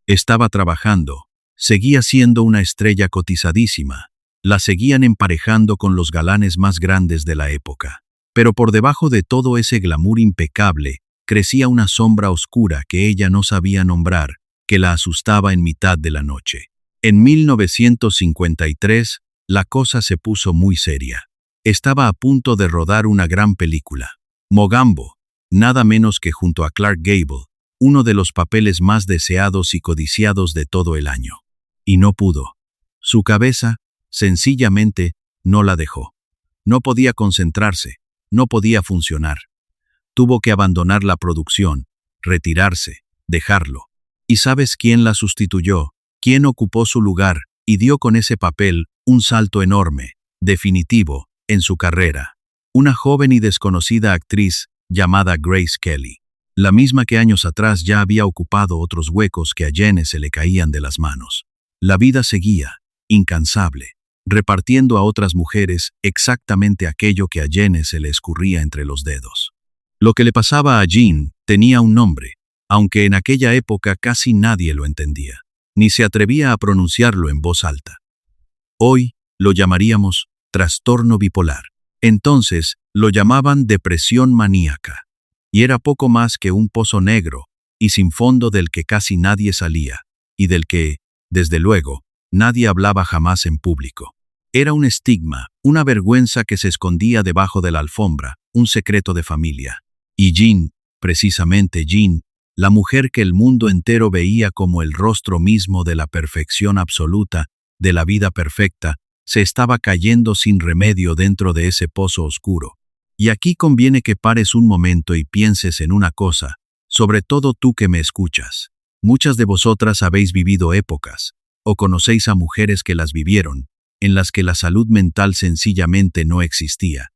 Estaba trabajando, seguía siendo una estrella cotizadísima, la seguían emparejando con los galanes más grandes de la época. Pero por debajo de todo ese glamour impecable, crecía una sombra oscura que ella no sabía nombrar, que la asustaba en mitad de la noche. En 1953, la cosa se puso muy seria. Estaba a punto de rodar una gran película. Mogambo, nada menos que junto a Clark Gable, uno de los papeles más deseados y codiciados de todo el año. Y no pudo. Su cabeza, sencillamente, no la dejó. No podía concentrarse, no podía funcionar. Tuvo que abandonar la producción, retirarse, dejarlo. ¿Y sabes quién la sustituyó? ¿Quién ocupó su lugar y dio con ese papel un salto enorme, definitivo, en su carrera? Una joven y desconocida actriz llamada Grace Kelly, la misma que años atrás ya había ocupado otros huecos que a Jen se le caían de las manos. La vida seguía, incansable, repartiendo a otras mujeres exactamente aquello que a Jen se le escurría entre los dedos. Lo que le pasaba a Jen tenía un nombre, aunque en aquella época casi nadie lo entendía, ni se atrevía a pronunciarlo en voz alta. Hoy lo llamaríamos trastorno bipolar. Entonces lo llamaban depresión maníaca, y era poco más que un pozo negro y sin fondo del que casi nadie salía, y del que, desde luego, nadie hablaba jamás en público. Era un estigma, una vergüenza que se escondía debajo de la alfombra, un secreto de familia. Y Jen, precisamente Jen, la mujer que el mundo entero veía como el rostro mismo de la perfección absoluta, de la vida perfecta, se estaba cayendo sin remedio dentro de ese pozo oscuro. Y aquí conviene que pares un momento y pienses en una cosa, sobre todo tú que me escuchas. Muchas de vosotras habéis vivido épocas, o conocéis a mujeres que las vivieron, en las que la salud mental sencillamente no existía,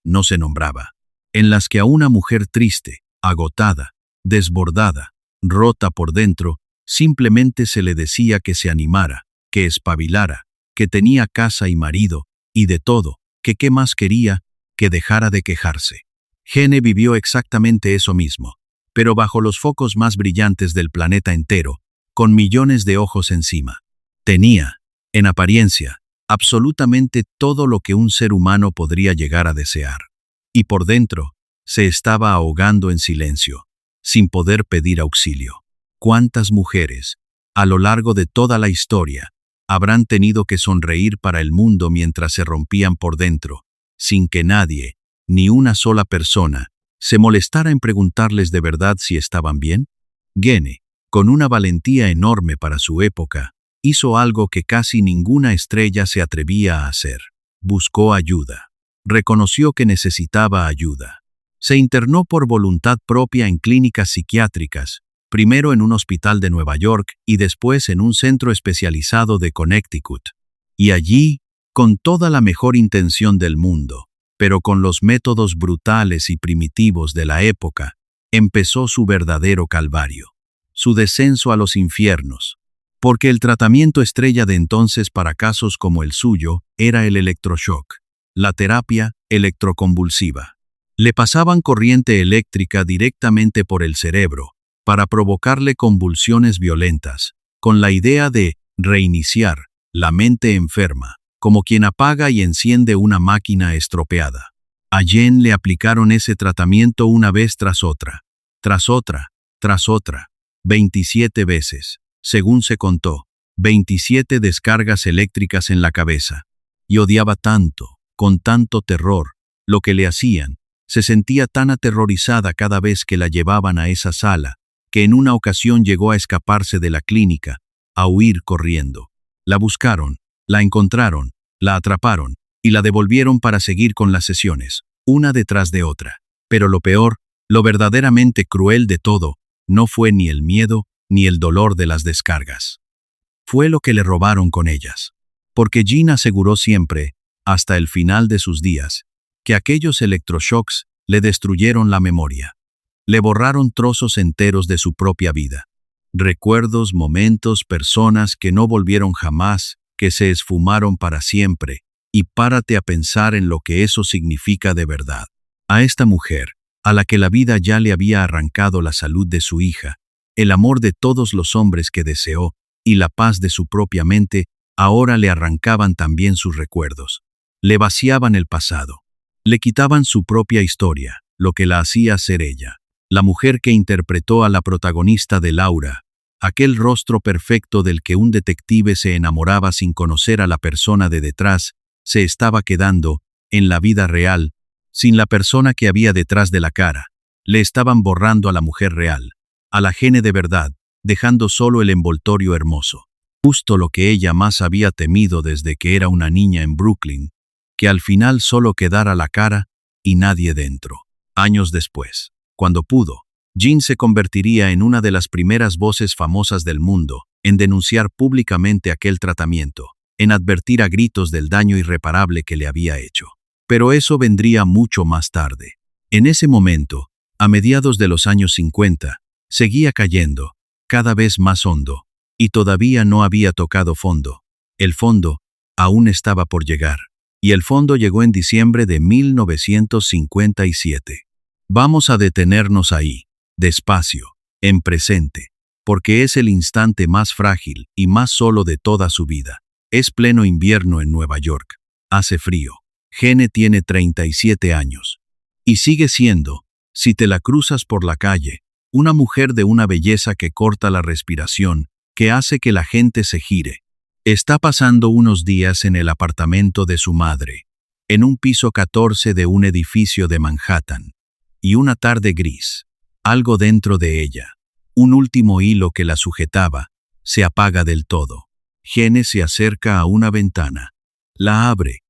no se nombraba, en las que a una mujer triste, agotada, desbordada, rota por dentro, simplemente se le decía que se animara, que espabilara, que tenía casa y marido, y de todo, que qué más quería, que dejara de quejarse. Jen vivió exactamente eso mismo, pero bajo los focos más brillantes del planeta entero, con millones de ojos encima. Tenía, en apariencia, absolutamente todo lo que un ser humano podría llegar a desear. Y por dentro, se estaba ahogando en silencio, sin poder pedir auxilio. ¿Cuántas mujeres, a lo largo de toda la historia, habrán tenido que sonreír para el mundo mientras se rompían por dentro, sin que nadie, ni una sola persona, se molestara en preguntarles de verdad si estaban bien? Jen, con una valentía enorme para su época, hizo algo que casi ninguna estrella se atrevía a hacer. Buscó ayuda. Reconoció que necesitaba ayuda. Se internó por voluntad propia en clínicas psiquiátricas, primero en un hospital de Nueva York y después en un centro especializado de Connecticut. Y allí, con toda la mejor intención del mundo, pero con los métodos brutales y primitivos de la época, empezó su verdadero calvario, su descenso a los infiernos, porque el tratamiento estrella de entonces para casos como el suyo era el electroshock, la terapia electroconvulsiva. Le pasaban corriente eléctrica directamente por el cerebro para provocarle convulsiones violentas, con la idea de reiniciar la mente enferma, como quien apaga y enciende una máquina estropeada. A Jen le aplicaron ese tratamiento una vez tras otra, 27 veces, según se contó, 27 descargas eléctricas en la cabeza. Y odiaba tanto, con tanto terror, lo que le hacían, se sentía tan aterrorizada cada vez que la llevaban a esa sala, que en una ocasión llegó a escaparse de la clínica, a huir corriendo. La buscaron, la encontraron, la atraparon y la devolvieron para seguir con las sesiones, una detrás de otra. Pero lo peor, lo verdaderamente cruel de todo, no fue ni el miedo ni el dolor de las descargas. Fue lo que le robaron con ellas. Porque Jean aseguró siempre, hasta el final de sus días, que aquellos electroshocks le destruyeron la memoria. Le borraron trozos enteros de su propia vida. Recuerdos, momentos, personas que no volvieron jamás, que se esfumaron para siempre, y párate a pensar en lo que eso significa de verdad. A esta mujer, a la que la vida ya le había arrancado la salud de su hija, el amor de todos los hombres que deseó, y la paz de su propia mente, ahora le arrancaban también sus recuerdos. Le vaciaban el pasado. Le quitaban su propia historia, lo que la hacía ser ella. La mujer que interpretó a la protagonista de Laura, aquel rostro perfecto del que un detective se enamoraba sin conocer a la persona de detrás, se estaba quedando, en la vida real, sin la persona que había detrás de la cara. Le estaban borrando a la mujer real, a la Gene de verdad, dejando solo el envoltorio hermoso. Justo lo que ella más había temido desde que era una niña en Brooklyn, que al final solo quedara la cara y nadie dentro. Años después, cuando pudo, Jean se convertiría en una de las primeras voces famosas del mundo en denunciar públicamente aquel tratamiento, en advertir a gritos del daño irreparable que le había hecho. Pero eso vendría mucho más tarde. En ese momento, a mediados de los años 50, seguía cayendo, cada vez más hondo, y todavía no había tocado fondo. El fondo aún estaba por llegar, y el fondo llegó en diciembre de 1957. Vamos a detenernos ahí, despacio, en presente, porque es el instante más frágil y más solo de toda su vida. Es pleno invierno en Nueva York. Hace frío. Gene tiene 37 años. Y sigue siendo, si te la cruzas por la calle, una mujer de una belleza que corta la respiración, que hace que la gente se gire. Está pasando unos días en el apartamento de su madre, en un piso 14 de un edificio de Manhattan. Y una tarde gris, algo dentro de ella, un último hilo que la sujetaba, se apaga del todo. Gene se acerca a una ventana, la abre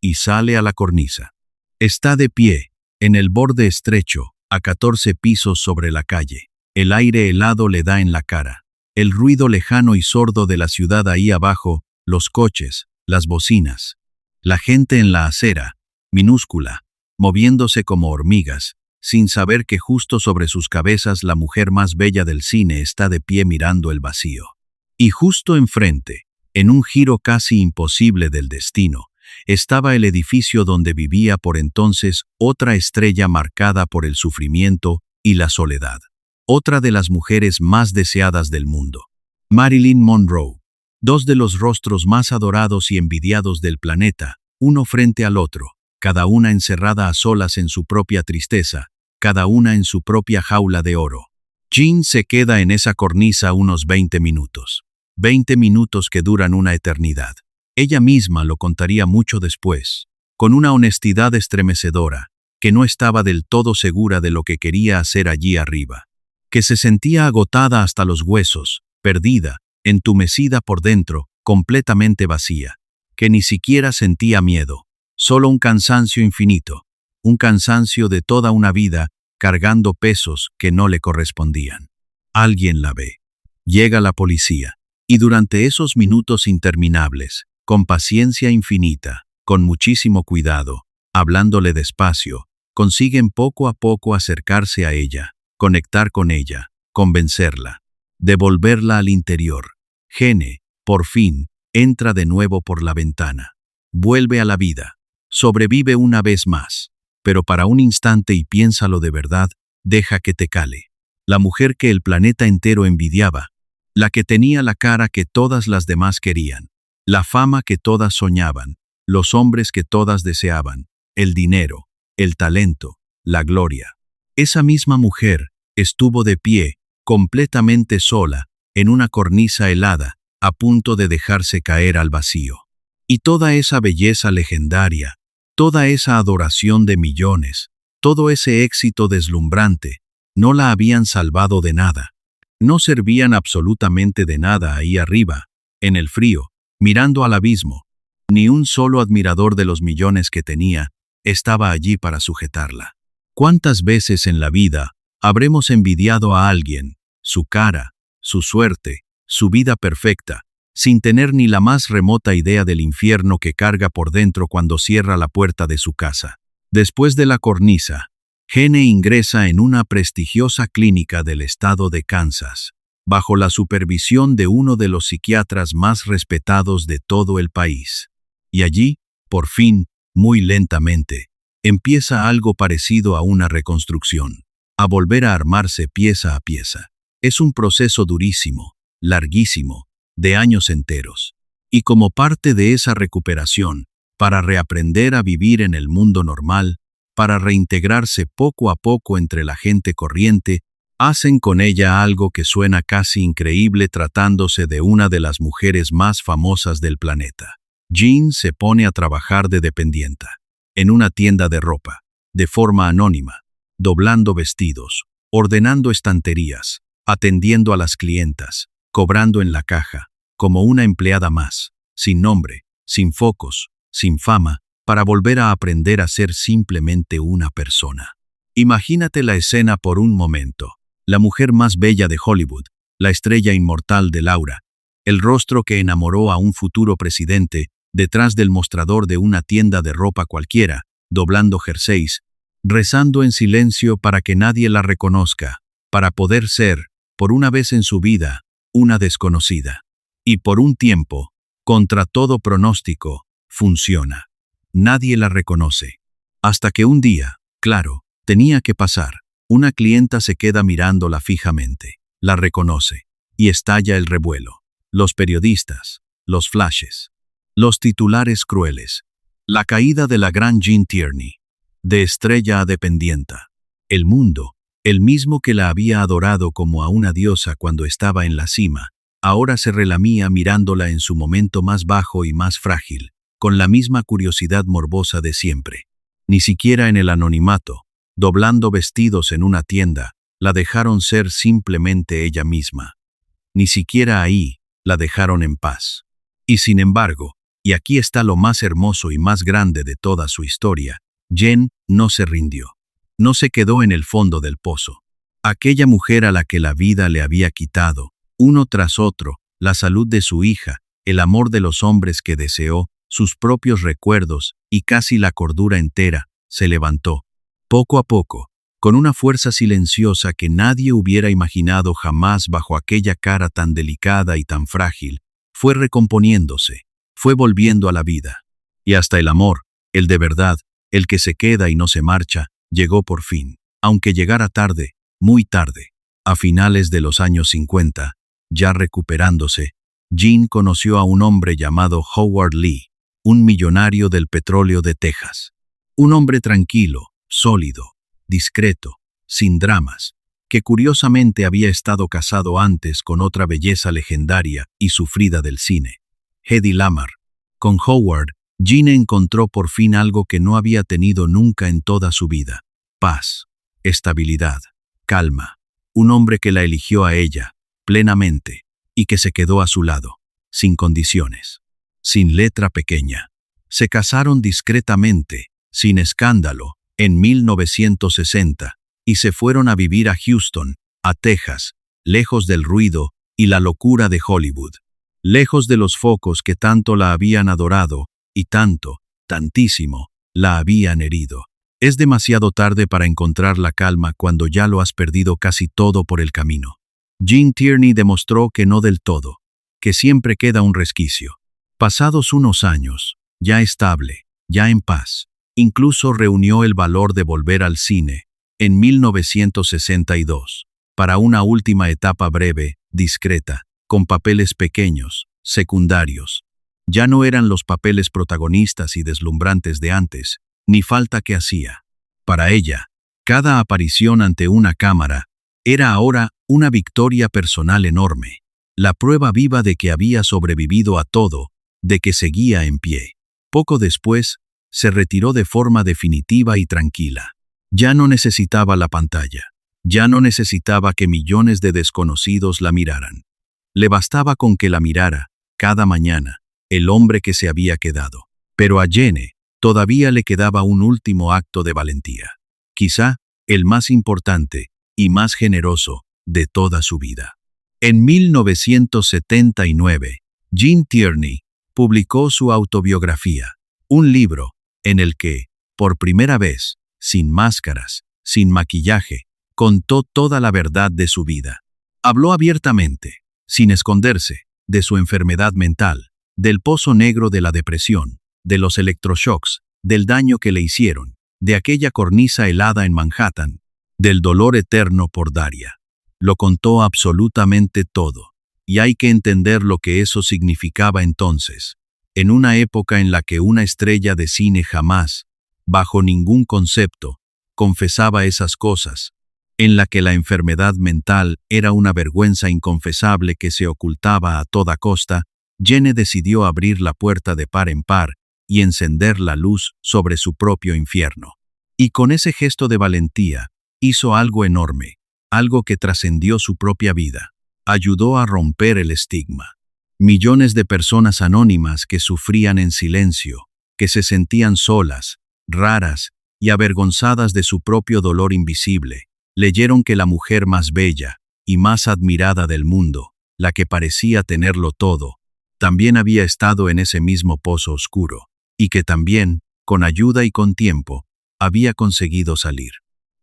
y sale a la cornisa. Está de pie, en el borde estrecho, a 14 pisos sobre la calle. El aire helado le da en la cara. El ruido lejano y sordo de la ciudad ahí abajo, los coches, las bocinas. La gente en la acera, minúscula, moviéndose como hormigas, sin saber que justo sobre sus cabezas la mujer más bella del cine está de pie mirando el vacío. Y justo enfrente, en un giro casi imposible del destino, estaba el edificio donde vivía por entonces otra estrella marcada por el sufrimiento y la soledad. Otra de las mujeres más deseadas del mundo. Marilyn Monroe. Dos de los rostros más adorados y envidiados del planeta, uno frente al otro, cada una encerrada a solas en su propia tristeza, cada una en su propia jaula de oro. Jean se queda en esa cornisa unos 20 minutos. 20 minutos que duran una eternidad. Ella misma lo contaría mucho después, con una honestidad estremecedora, que no estaba del todo segura de lo que quería hacer allí arriba, que se sentía agotada hasta los huesos, perdida, entumecida por dentro, completamente vacía, que ni siquiera sentía miedo, solo un cansancio infinito, un cansancio de toda una vida cargando pesos que no le correspondían. Alguien la ve. Llega la policía, y durante esos minutos interminables, con paciencia infinita, con muchísimo cuidado, hablándole despacio, consiguen poco a poco acercarse a ella, conectar con ella, convencerla, devolverla al interior. Gene, por fin, entra de nuevo por la ventana. Vuelve a la vida. Sobrevive una vez más. Pero para un instante, y piénsalo de verdad, deja que te cale. La mujer que el planeta entero envidiaba, la que tenía la cara que todas las demás querían, la fama que todas soñaban, los hombres que todas deseaban, el dinero, el talento, la gloria. Esa misma mujer estuvo de pie, completamente sola, en una cornisa helada, a punto de dejarse caer al vacío. Y toda esa belleza legendaria, toda esa adoración de millones, todo ese éxito deslumbrante, no la habían salvado de nada. No servían absolutamente de nada ahí arriba, en el frío, mirando al abismo. Ni un solo admirador de los millones que tenía estaba allí para sujetarla. ¿Cuántas veces en la vida habremos envidiado a alguien, su cara, su suerte, su vida perfecta, sin tener ni la más remota idea del infierno que carga por dentro cuando cierra la puerta de su casa? Después de la cornisa, Gene ingresa en una prestigiosa clínica del estado de Kansas, bajo la supervisión de uno de los psiquiatras más respetados de todo el país. Y allí, por fin, muy lentamente, empieza algo parecido a una reconstrucción, a volver a armarse pieza a pieza. Es un proceso durísimo, larguísimo, de años enteros. Y como parte de esa recuperación, para reaprender a vivir en el mundo normal, para reintegrarse poco a poco entre la gente corriente, hacen con ella algo que suena casi increíble tratándose de una de las mujeres más famosas del planeta. Jean se pone a trabajar de dependienta, en una tienda de ropa, de forma anónima, doblando vestidos, ordenando estanterías, atendiendo a las clientas, cobrando en la caja, como una empleada más, sin nombre, sin focos, sin fama, para volver a aprender a ser simplemente una persona. Imagínate la escena por un momento. La mujer más bella de Hollywood, la estrella inmortal de Laura, el rostro que enamoró a un futuro presidente, detrás del mostrador de una tienda de ropa cualquiera, doblando jerseys, rezando en silencio para que nadie la reconozca, para poder ser, por una vez en su vida, una desconocida. Y por un tiempo, contra todo pronóstico, funciona. Nadie la reconoce. Hasta que un día, claro, tenía que pasar, una clienta se queda mirándola fijamente, la reconoce, y estalla el revuelo. Los periodistas, los flashes, los titulares crueles, la caída de la gran Jean Tierney, de estrella a dependienta. El mundo, el mismo que la había adorado como a una diosa cuando estaba en la cima, ahora se relamía mirándola en su momento más bajo y más frágil, con la misma curiosidad morbosa de siempre. Ni siquiera en el anonimato, doblando vestidos en una tienda, la dejaron ser simplemente ella misma. Ni siquiera ahí la dejaron en paz. Y sin embargo, y aquí está lo más hermoso y más grande de toda su historia, Jen no se rindió. No se quedó en el fondo del pozo. Aquella mujer a la que la vida le había quitado, uno tras otro, la salud de su hija, el amor de los hombres que deseó, sus propios recuerdos y casi la cordura entera, se levantó, poco a poco, con una fuerza silenciosa que nadie hubiera imaginado jamás bajo aquella cara tan delicada y tan frágil, fue recomponiéndose, fue volviendo a la vida. Y hasta el amor, el de verdad, el que se queda y no se marcha, llegó por fin, aunque llegara tarde, muy tarde. A finales de los años 50, ya recuperándose, Jean conoció a un hombre llamado Howard Lee, un millonario del petróleo de Texas. Un hombre tranquilo, sólido, discreto, sin dramas, que curiosamente había estado casado antes con otra belleza legendaria y sufrida del cine, Hedy Lamarr. Con Howard, Jean encontró por fin algo que no había tenido nunca en toda su vida: paz, estabilidad, calma. Un hombre que la eligió a ella, plenamente, y que se quedó a su lado, sin condiciones, sin letra pequeña. Se casaron discretamente, sin escándalo, en 1960, y se fueron a vivir a Houston, a Texas, lejos del ruido y la locura de Hollywood, lejos de los focos que tanto la habían adorado, y tanto, tantísimo, la habían herido. Es demasiado tarde para encontrar la calma cuando ya lo has perdido casi todo por el camino. Jean Tierney demostró que no del todo, que siempre queda un resquicio. Pasados unos años, ya estable, ya en paz, incluso reunió el valor de volver al cine, en 1962, para una última etapa breve, discreta, con papeles pequeños, secundarios. Ya no eran los papeles protagonistas y deslumbrantes de antes, ni falta que hacía. Para ella, cada aparición ante una cámara era ahora una victoria personal enorme, la prueba viva de que había sobrevivido a todo, de que seguía en pie. Poco después, se retiró de forma definitiva y tranquila. Ya no necesitaba la pantalla. Ya no necesitaba que millones de desconocidos la miraran. Le bastaba con que la mirara, cada mañana, el hombre que se había quedado. Pero a Jenny todavía le quedaba un último acto de valentía. Quizá el más importante y más generoso de toda su vida. En 1979, Jean Tierney publicó su autobiografía, un libro en el que, por primera vez, sin máscaras, sin maquillaje, contó toda la verdad de su vida. Habló abiertamente, sin esconderse, de su enfermedad mental, del pozo negro de la depresión, de los electroshocks, del daño que le hicieron, de aquella cornisa helada en Manhattan, del dolor eterno por Daria. Lo contó absolutamente todo, y hay que entender lo que eso significaba entonces, en una época en la que una estrella de cine jamás, bajo ningún concepto, confesaba esas cosas, en la que la enfermedad mental era una vergüenza inconfesable que se ocultaba a toda costa. Jenny decidió abrir la puerta de par en par y encender la luz sobre su propio infierno. Y con ese gesto de valentía, hizo algo enorme, algo que trascendió su propia vida. Ayudó a romper el estigma. Millones de personas anónimas que sufrían en silencio, que se sentían solas, raras y avergonzadas de su propio dolor invisible, leyeron que la mujer más bella y más admirada del mundo, la que parecía tenerlo todo, también había estado en ese mismo pozo oscuro, y que también, con ayuda y con tiempo, había conseguido salir.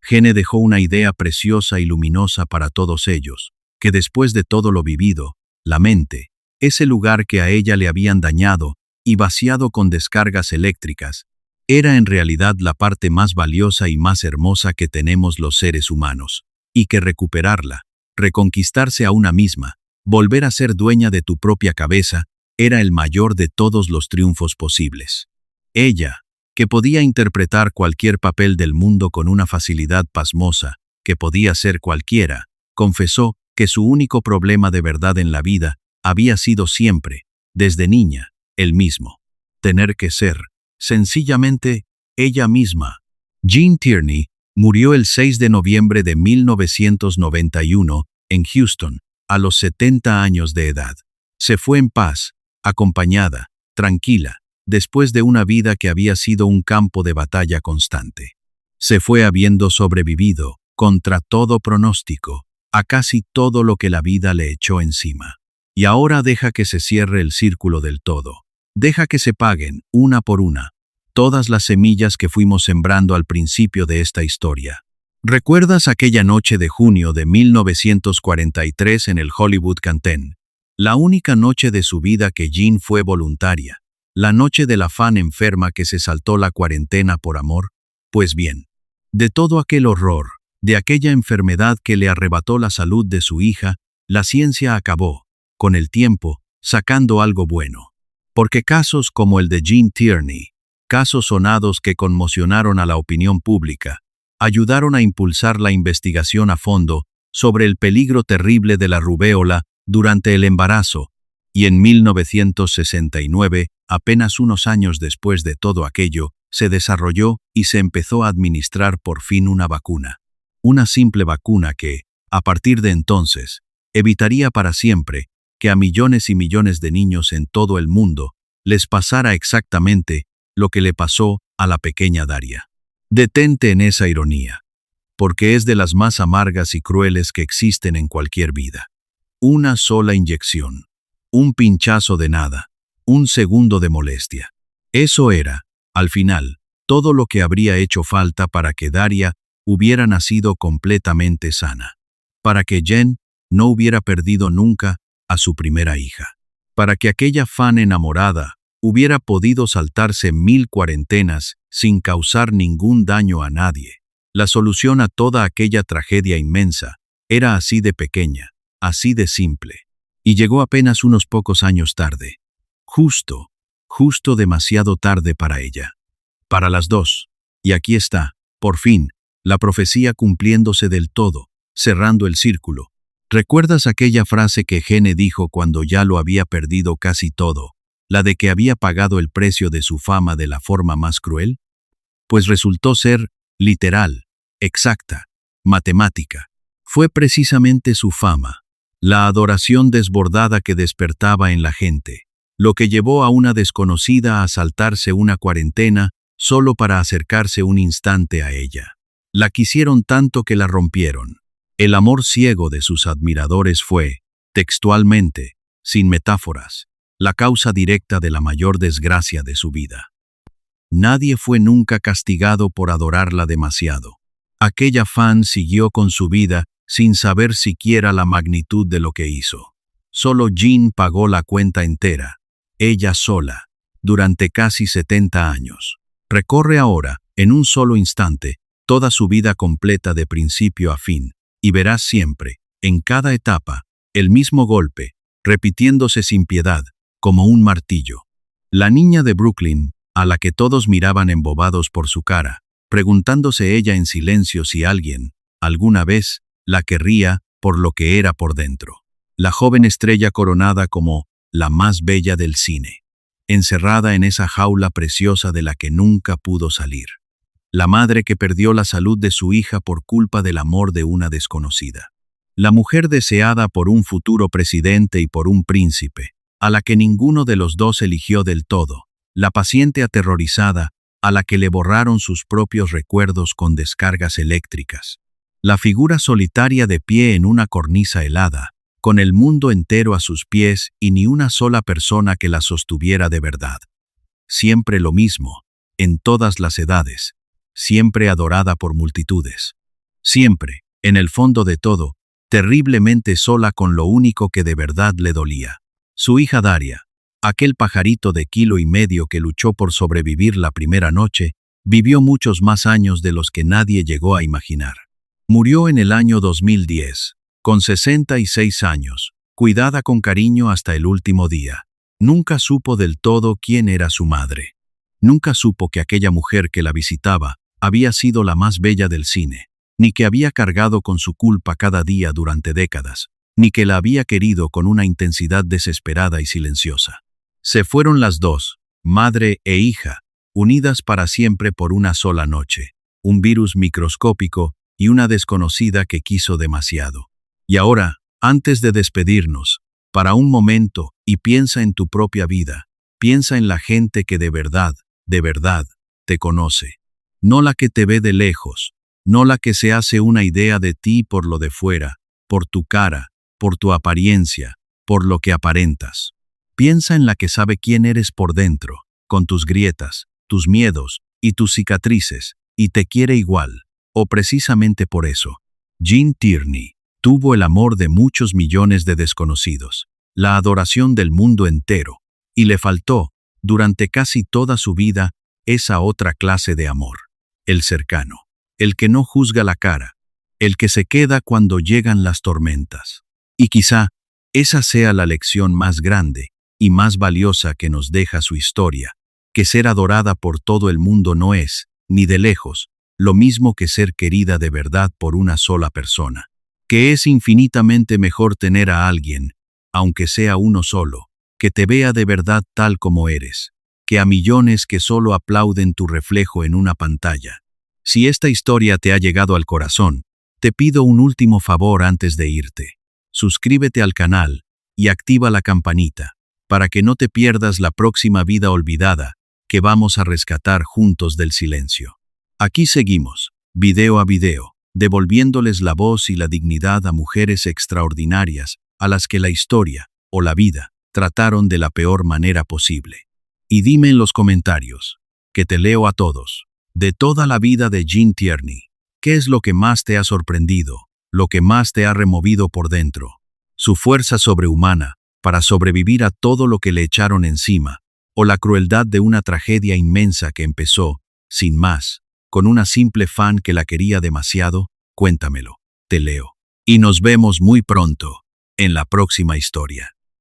Jenny dejó una idea preciosa y luminosa para todos ellos, que después de todo lo vivido, la mente, ese lugar que a ella le habían dañado y vaciado con descargas eléctricas, era en realidad la parte más valiosa y más hermosa que tenemos los seres humanos, y que recuperarla, reconquistarse a una misma, volver a ser dueña de tu propia cabeza, era el mayor de todos los triunfos posibles. Ella, que podía interpretar cualquier papel del mundo con una facilidad pasmosa, que podía ser cualquiera, confesó que su único problema de verdad en la vida había sido siempre, desde niña, el mismo: tener que ser, sencillamente, ella misma. Jean Tierney murió el 6 de noviembre de 1991 en Houston, a los 70 años de edad. Se fue en paz, acompañada, tranquila, después de una vida que había sido un campo de batalla constante. Se fue habiendo sobrevivido, contra todo pronóstico, a casi todo lo que la vida le echó encima. Y ahora deja que se cierre el círculo del todo. Deja que se paguen, una por una, todas las semillas que fuimos sembrando al principio de esta historia. ¿Recuerdas aquella noche de junio de 1943 en el Hollywood Canteen? La única noche de su vida que Jean fue voluntaria. La noche de la fan enferma que se saltó la cuarentena por amor. Pues bien, de todo aquel horror, de aquella enfermedad que le arrebató la salud de su hija, la ciencia acabó, con el tiempo, sacando algo bueno. Porque casos como el de Jean Tierney, casos sonados que conmocionaron a la opinión pública, ayudaron a impulsar la investigación a fondo sobre el peligro terrible de la rubéola durante el embarazo, y en 1969, apenas unos años después de todo aquello, se desarrolló y se empezó a administrar por fin una vacuna. Una simple vacuna que, a partir de entonces, evitaría para siempre que a millones y millones de niños en todo el mundo les pasara exactamente lo que le pasó a la pequeña Daria. Detente en esa ironía, porque es de las más amargas y crueles que existen en cualquier vida. Una sola inyección, un pinchazo de nada, un segundo de molestia. Eso era, al final, todo lo que habría hecho falta para que Daria hubiera nacido completamente sana, para que Jen no hubiera perdido nunca a su primera hija, para que aquella fan enamorada hubiera podido saltarse 1000 cuarentenas sin causar ningún daño a nadie. La solución a toda aquella tragedia inmensa era así de pequeña, así de simple, y llegó apenas unos pocos años tarde. Justo demasiado tarde para ella. Para las dos. Y aquí está, por fin, la profecía cumpliéndose del todo, cerrando el círculo. ¿Recuerdas aquella frase que Jenny dijo cuando ya lo había perdido casi todo, la de que había pagado el precio de su fama de la forma más cruel? Pues resultó ser, literal, exacta. matemática. Fue precisamente su fama, la adoración desbordada que despertaba en la gente, lo que llevó a una desconocida a saltarse una cuarentena solo para acercarse un instante a ella. La quisieron tanto que la rompieron. El amor ciego de sus admiradores fue, textualmente, sin metáforas, la causa directa de la mayor desgracia de su vida. Nadie fue nunca castigado por adorarla demasiado. Aquella fan siguió con su vida sin saber siquiera la magnitud de lo que hizo. Solo Jean pagó la cuenta entera, ella sola, durante casi 70 años. Recorre ahora, en un solo instante, toda su vida completa de principio a fin, y verás siempre, en cada etapa, el mismo golpe, repitiéndose sin piedad, como un martillo. La niña de Brooklyn, a la que todos miraban embobados por su cara, preguntándose ella en silencio si alguien, alguna vez, la querría por lo que era por dentro. La joven estrella coronada como la más bella del cine, encerrada en esa jaula preciosa de la que nunca pudo salir. La madre que perdió la salud de su hija por culpa del amor de una desconocida. La mujer deseada por un futuro presidente y por un príncipe, a la que ninguno de los dos eligió del todo. La paciente aterrorizada, a la que le borraron sus propios recuerdos con descargas eléctricas. La figura solitaria de pie en una cornisa helada, con el mundo entero a sus pies y ni una sola persona que la sostuviera de verdad. Siempre lo mismo, en todas las edades, siempre adorada por multitudes. Siempre, en el fondo de todo, terriblemente sola con lo único que de verdad le dolía. Su hija Daria, aquel pajarito de 1,5 kilos que luchó por sobrevivir la primera noche, vivió muchos más años de los que nadie llegó a imaginar. Murió en el año 2010, con 66 años, cuidada con cariño hasta el último día. Nunca supo del todo quién era su madre. Nunca supo que aquella mujer que la visitaba había sido la más bella del cine, ni que había cargado con su culpa cada día durante décadas, ni que la había querido con una intensidad desesperada y silenciosa. Se fueron las dos, madre e hija, unidas para siempre por una sola noche, un virus microscópico y una desconocida que quiso demasiado. Y ahora, antes de despedirnos, para un momento, y piensa en tu propia vida, piensa en la gente que de verdad, te conoce. No la que te ve de lejos, no la que se hace una idea de ti por lo de fuera, por tu cara, por tu apariencia, por lo que aparentas. Piensa en la que sabe quién eres por dentro, con tus grietas, tus miedos y tus cicatrices, y te quiere igual, o precisamente por eso. Jean Tierney tuvo el amor de muchos millones de desconocidos, la adoración del mundo entero, y le faltó, durante casi toda su vida, esa otra clase de amor, el cercano, el que no juzga la cara, el que se queda cuando llegan las tormentas. Y quizá esa sea la lección más grande y más valiosa que nos deja su historia, que ser adorada por todo el mundo no es, ni de lejos, lo mismo que ser querida de verdad por una sola persona, que es infinitamente mejor tener a alguien, aunque sea uno solo, que te vea de verdad tal como eres, que a millones que solo aplauden tu reflejo en una pantalla. Si esta historia te ha llegado al corazón, te pido un último favor antes de irte. Suscríbete al canal y activa la campanita, para que no te pierdas la próxima vida olvidada que vamos a rescatar juntos del silencio. Aquí seguimos, video a video, devolviéndoles la voz y la dignidad a mujeres extraordinarias a las que la historia, o la vida, trataron de la peor manera posible. Y dime en los comentarios, que te leo a todos, de toda la vida de Jean Tierney, ¿qué es lo que más te ha sorprendido, lo que más te ha removido por dentro? Su fuerza sobrehumana para sobrevivir a todo lo que le echaron encima, o la crueldad de una tragedia inmensa que empezó, sin más, con una simple fan que la quería demasiado. Cuéntamelo, te leo. Y nos vemos muy pronto, en la próxima historia.